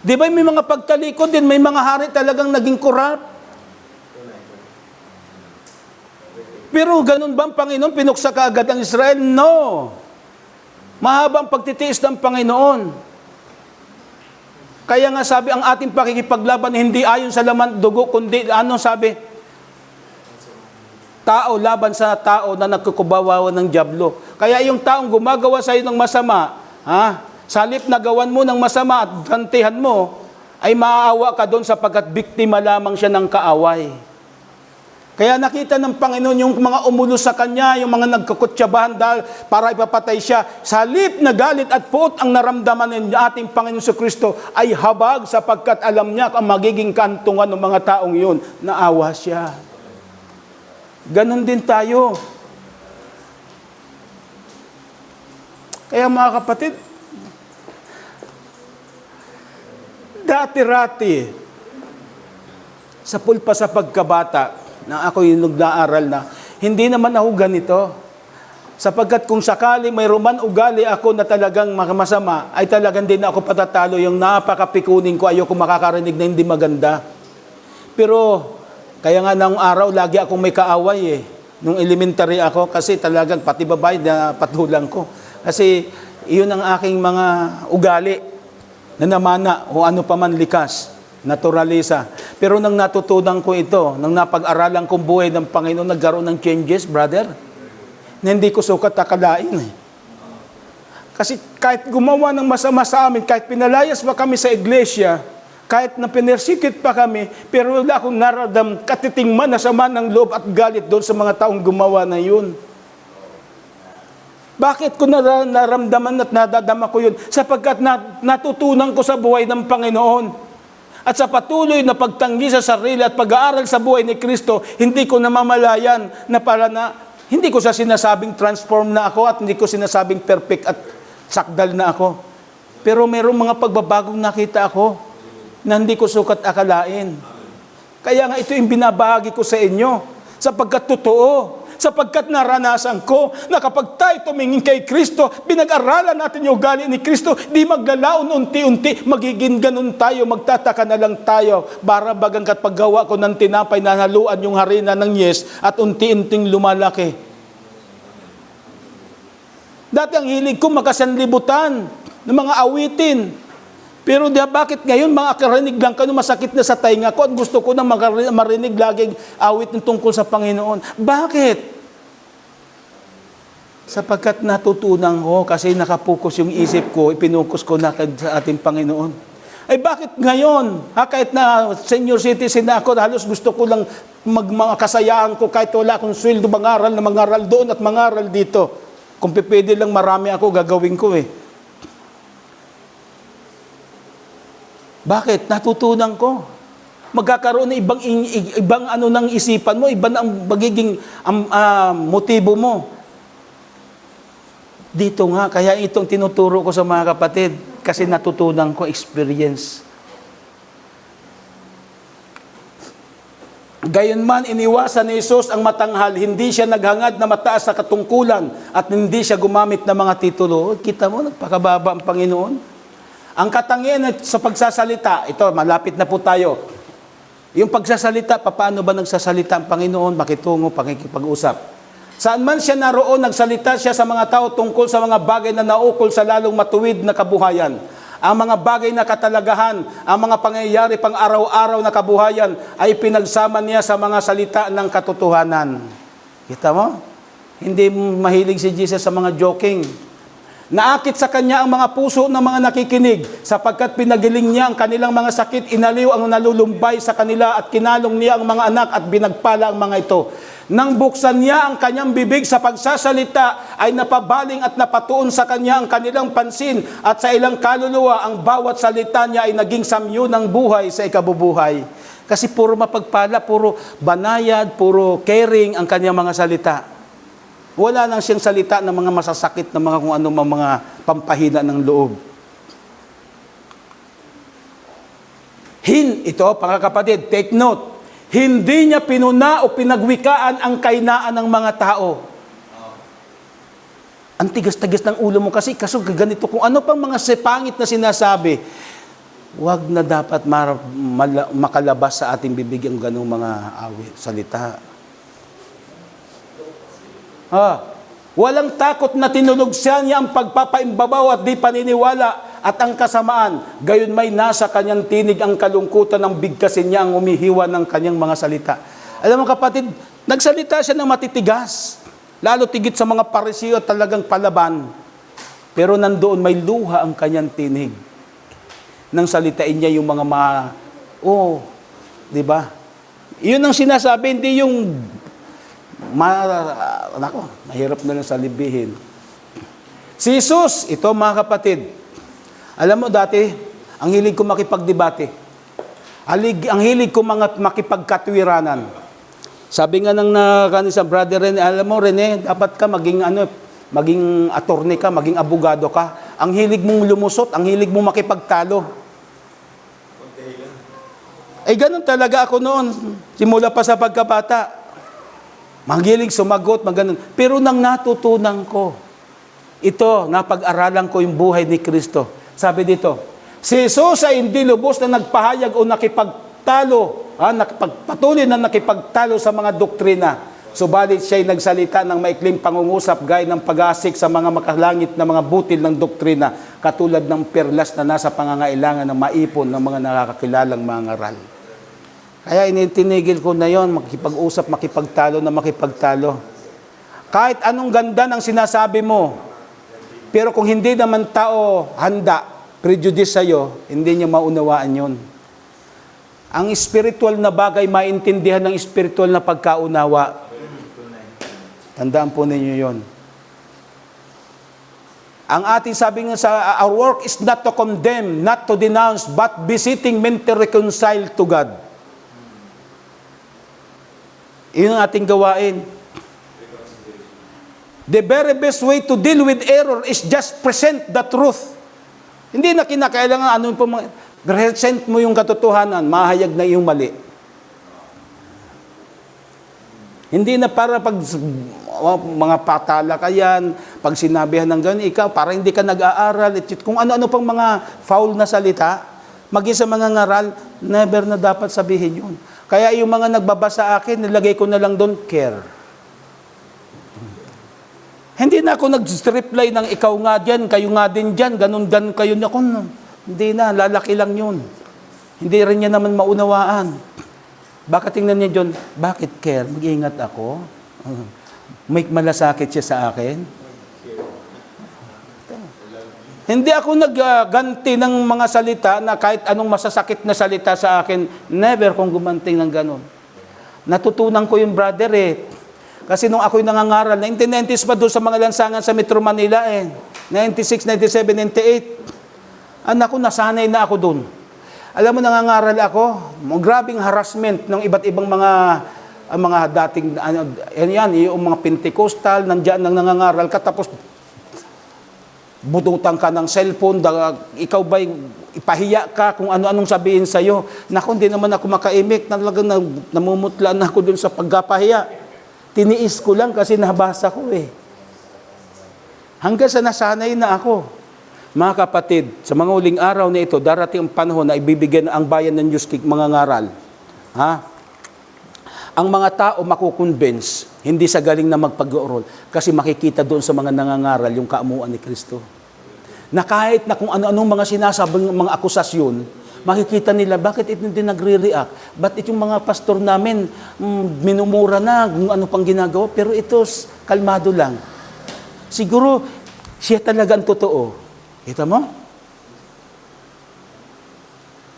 Di ba may mga pagtalikod din, may mga hari talagang naging corrupt? Pero ganun ba ang Panginoon? Pinuksa kaagad ang Israel? No. Mahabang pagtitiis ng Panginoon. Kaya nga sabi, ang ating pakikipaglaban hindi ayon sa laman dugo, kundi sabi? Tao laban sa tao na nagkukubawawan ng dyablo. Kaya yung taong gumagawa sa iyo ng masama, sa halip na gawan mo ng masama at gantihan mo, ay maaawa ka doon sapagkat biktima lamang siya ng kaaway. Kaya nakita ng Panginoon yung mga umulo sa Kanya, yung mga nagkakutsabahan dahil para ipapatay siya. Sa halip na galit at puot ang naramdaman ng ating Panginoon sa Kristo ay habag sapagkat alam niya ang magiging kantungan ng mga taong yun. Naawa siya. Ganon din tayo. Kaya mga kapatid, dati-rati, sa pulpa sa pagkabata, na ako yung nag-aaral na, hindi naman ako ganito. Sapagkat kung sakali mayroon man ugali ako na talagang masama, ay talagang din ako patatalo yung napakapikunin ko, ayoko makakarinig na hindi maganda. Pero, kaya nga nung araw, lagi akong may kaaway Nung elementary ako, kasi talagang pati babae na patulang ko. Kasi, iyon ang aking mga ugali na namana o ano pa man likas. Naturalisa. Pero nang natutunan ko ito, nang napag-aralan kong buhay ng Panginoon, nagkaroon ng changes, brother, na hindi ko sukat akalain. Kasi kahit gumawa ng masama sa amin, kahit pinalayas pa kami sa iglesia, kahit na pinersecute pa kami, pero wala akong naradam katitingman na sama ng loob at galit doon sa mga taong gumawa na yun. Bakit ko naramdaman at nadadama ko yun? Sapagkat natutunan ko sa buhay ng Panginoon. At sa patuloy na pagtanggi sa sarili at pag-aaral sa buhay ni Kristo, hindi ko namamalayan na hindi ko sa sinasabing transform na ako at hindi ko sinasabing perfect at sakdal na ako. Pero mayroong mga pagbabagong nakita ako na hindi ko sukat akalain. Kaya nga ito yung binabahagi ko sa inyo sapagkat totoo. Sapagkat naranasan ko na kapag tayo tumingin kay Kristo, pinag-aralan natin yung ugali ni Kristo, di maglalaon unti-unti, magiging ganun tayo, magtataka na lang tayo, para bagang paggawa ko ng tinapay na haluan yung harina ng yes at unti-unting lumalaki. Dati ang hilig ko makasanlibutan ng mga awitin. Pero bakit ngayon makakarinig lang kayo, masakit na sa tainga ko at gusto ko na marinig laging awit ng tungkol sa Panginoon. Bakit? Sapagkat natutunan ko kasi nakapokus yung isip ko, ipinukus ko na sa ating Panginoon. Ay bakit ngayon? Kahit na senior citizen na ako, halos gusto ko lang mga kasayahan ko kahit wala akong sweldo, mangaral doon at mangaral dito. Kung pipili lang marami ako, gagawin ko Bakit? Natutunan ko. Magkakaroon ng ibang ng isipan mo, iba ang magiging motibo mo. Dito nga, kaya itong tinuturo ko sa mga kapatid, kasi natutunan ko experience. Gayunman, iniwasan ni Jesus ang matanghal, hindi siya naghangad na mataas sa katungkulan at hindi siya gumamit ng mga titulo. Kita mo, nagpakababa ang Panginoon. Ang katangian sa pagsasalita, ito, malapit na po tayo. Yung pagsasalita, paano ba nagsasalita ang Panginoon? Makitungo, pakikipag-usap. Saan man siya naroon, nagsalita siya sa mga tao tungkol sa mga bagay na naukol sa lalong matuwid na kabuhayan. Ang mga bagay na katalagahan, ang mga pangyayari pang araw-araw na kabuhayan ay pinagsama niya sa mga salita ng katotohanan. Kita mo? Hindi mahilig si Jesus sa mga joking. Naakit sa kanya ang mga puso ng mga nakikinig sapagkat pinagiling niya ang kanilang mga sakit, inaliw ang nalulumbay sa kanila at kinalong niya ang mga anak at binagpala ang mga ito. Nang buksan niya ang kanyang bibig sa pagsasalita, ay napabaling at napatuon sa kanya ang kanilang pansin at sa ilang kaluluwa ang bawat salita niya ay naging samyo ng buhay sa ikabubuhay. Kasi puro mapagpala, puro banayad, puro caring ang kanyang mga salita. Wala nang siyang salita ng mga masasakit na mga kung ano mga pampahina ng loob. Ito, mga kapatid, take note. Hindi niya pinuna o pinagwikaan ang kainaan ng mga tao. Ang tigas-tigas ng ulo mo kasi ganito. Kung ano pang mga sepangit na sinasabi, wag na dapat makalabas sa ating bibig ang ganung mga awit, salita. Walang takot na tinulugsan niya ang pagpapaimbabaw at di paniniwala at ang kasamaan. Gayon may nasa kanyang tinig ang kalungkutan ng bigkasin niya ang umihiwa ng kanyang mga salita. Alam mo kapatid, nagsalita siya ng matitigas. Lalo tigit sa mga Pariseo talagang palaban. Pero nandoon may luha ang kanyang tinig. Nang salitain niya yung mga di ba? Yun ang sinasabi, hindi yung mahirap na lang salibihin. Si Jesus, ito mga kapatid, alam mo dati, ang hilig ko makipagdebate. Ang hilig ko makipagkatwiranan. Sabi nga ng kanisang brother Rene, alam mo Rene, dapat ka maging attorney ka, maging abogado ka. Ang hilig mong lumusot, ang hilig mong makipagtalo. Ganun talaga ako noon, simula pa sa pagkabata. Manghilig sumagot, maganon. Pero nang natutunan ko, ito, napag-aralan ko yung buhay ni Kristo. Sabi dito, si Jesus ay hindi lubos na nagpahayag o nakipagtalo, patuloy na nakipagtalo sa mga doktrina. Subalit siya'y nagsalita ng maikling pangungusap gaya ng pag-asik sa mga makalangit na mga butil ng doktrina, katulad ng perlas na nasa pangangailangan ng maipon ng mga nakakakilalang mga ngaral. Kaya initinigil ko na yon, makipag-usap, makipagtalo. Kahit anong ganda ng sinasabi mo, pero kung hindi naman tao handa, prejudice sa'yo, hindi niya maunawaan yon. Ang spiritual na bagay, maintindihan ng spiritual na pagkaunawa. Tandaan po ninyo yon. Ang ating sabi nga sa our work is not to condemn, not to denounce, but beseeching men to reconcile to God. Yun ang ating gawain. The very best way to deal with error is just present the truth. Hindi na kinakailangan present mo yung katotohanan, mahayag na yung mali. Hindi na para pag mga patala ka yan, pag sinabihan ng gano'n, ikaw, para hindi ka nag-aaral, kung ano-ano pang mga foul na salita, maging sa mga ngaral, never na dapat sabihin yun. Kaya yung mga nagbabasa akin, nilagay ko na lang doon, care. Hindi na ako nag-reply ng ikaw nga dyan, kayo nga din dyan, ganun kayo na ako. Hindi na, lalaki lang yun. Hindi rin niya naman maunawaan. Baka tingnan niya dyan, bakit care? Mag-iingat ako. May malasakit siya sa akin. Hindi ako nagganti ng mga salita na kahit anong masasakit na salita sa akin, never kong gumanti ng ganon. Natutunan ko yung brother Kasi nung ako'y nangangaral, 1990s pa doon sa mga lansangan sa Metro Manila 96, 97, 98. Anak ko, nasanay na ako doon. Alam mo, nangangaral ako, grabing harassment ng iba't ibang mga dating, yung mga Pentecostal, nandiyan nang nangangaral ka, tapos bututan ka ng cellphone, ikaw ba'y ipahiya ka kung ano-anong sabihin sa'yo. Naku, hindi naman ako makaimik, talagang namumutla na ako dun sa pagkapahiya. Tiniis ko lang kasi nabasa ko Hanggang sa nasanay na ako. Mga kapatid, sa mga uling araw na ito, darating ang panahon na ibibigyan ang bayan ng Diyos mga ngaral. Ang mga tao makukonvince, hindi sa galing na magpag-oral, kasi makikita doon sa mga nangangaral yung kaamuan ni Kristo. Na kahit na kung ano-anong mga sinasabing mga akusasyon, Makikita nila, bakit ito hindi nagre-react? Ba't itong mga pastor namin, minumura na kung ano pang ginagawa, pero ito, kalmado lang. Siguro, siya talaga ang totoo. Kita mo?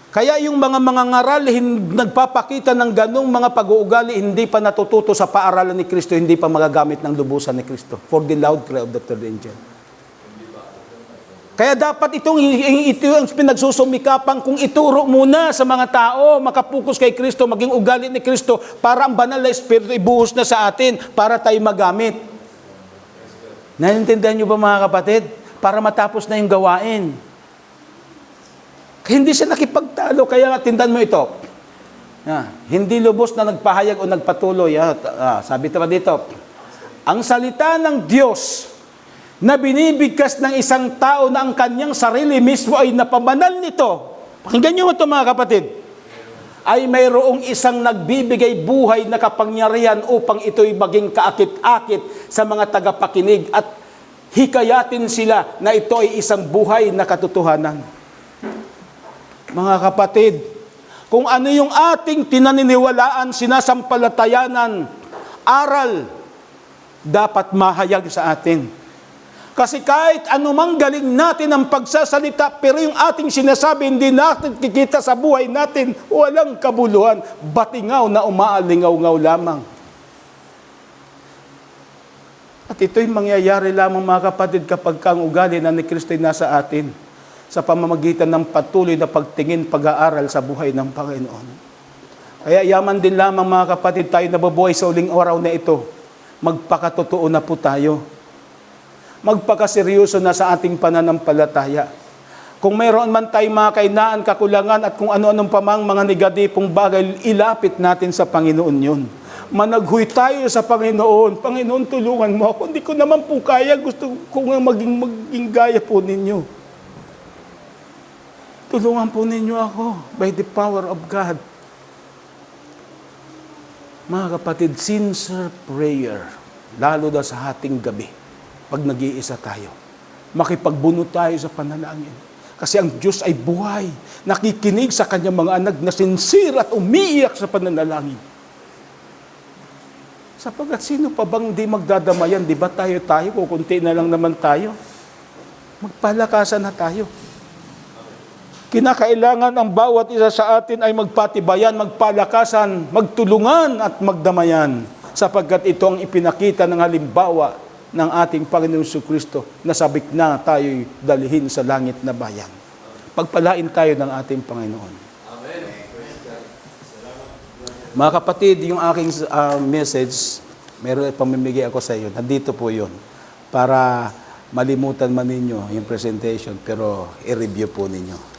Kaya yung mga ngaral, nagpapakita ng ganong mga pag-uugali, hindi pa natututo sa paaralan ni Kristo, hindi pa magagamit ng lubusan ni Kristo. For the loud cry of the third angel. Kaya dapat ito ang pinagsusumikapang kung ituro muna sa mga tao, makapokus kay Kristo, maging ugali ni Kristo, para ang banal na Espiritu ibuhos na sa atin, para tayo magamit. Naiintindihan niyo ba mga kapatid? Para matapos na yung gawain. Hindi siya nakipagtalo, kaya tindan mo ito. Hindi lubos na nagpahayag o nagpatuloy. Sabi pa dito, ang salita ng Diyos na binibigkas ng isang tao na ang kanyang sarili mismo ay napabanal nito. Pakinggan niyo ito mga kapatid. Ay mayroong isang nagbibigay buhay na kapangyarihan upang ito'y maging kaakit-akit sa mga tagapakinig at hikayatin sila na ito ay isang buhay na katotohanan. Mga kapatid, kung ano yung ating tinaniniwalaan, sinasampalatayanan, aral, dapat mahayag sa atin. Kasi kahit anumang galing natin ang pagsasalita, pero yung ating sinasabi, hindi natin kikita sa buhay natin, walang kabuluhan, batingaw na umaalingaw-ngaw lamang. At ito'y mangyayari lamang mga kapatid kapag ang ugali na ni Kristo ay nasa atin, sa pamamagitan ng patuloy na pagtingin, pag-aaral sa buhay ng Panginoon. Kaya yaman din lamang mga kapatid, tayo nabubuhay sa uling araw na ito, magpakatotoo na po tayo. Magpakaseryoso na sa ating pananampalataya. Kung mayroon man tayong mga kainaan, kakulangan at kung ano-anong pamang mga negatipong bagay, ilapit natin sa Panginoon yun. Managhuy tayo sa Panginoon. Panginoon, tulungan mo ako. Hindi ko naman po kaya. Gusto ko nga maging gaya po ninyo. Tulungan po ninyo ako by the power of God. Mga kapatid, sincere prayer, lalo na sa ating gabi, pag nag-iisa tayo, makipagbunot tayo sa panalangin. Kasi ang Diyos ay buhay, nakikinig sa kanyang mga anak na sincere at umiiyak sa pananalangin. Sapagkat sino pa bang di magdadamayan? Di ba tayo, kukunti na lang naman tayo. Magpalakasan na tayo. Kinakailangan ang bawat isa sa atin ay magpatibayan, magpalakasan, magtulungan at magdamayan. Sapagkat ito ang ipinakita ng halimbawa ng ating Panginoong Jesucristo na sabik na tayo'y dalhin sa langit na bayan. Pagpalain tayo ng ating Panginoon. Amen. Mga kapatid, yung aking message, meron pamimigay ako sa iyo. Nandito po yun. Para malimutan man ninyo yung presentation, pero i-review po ninyo.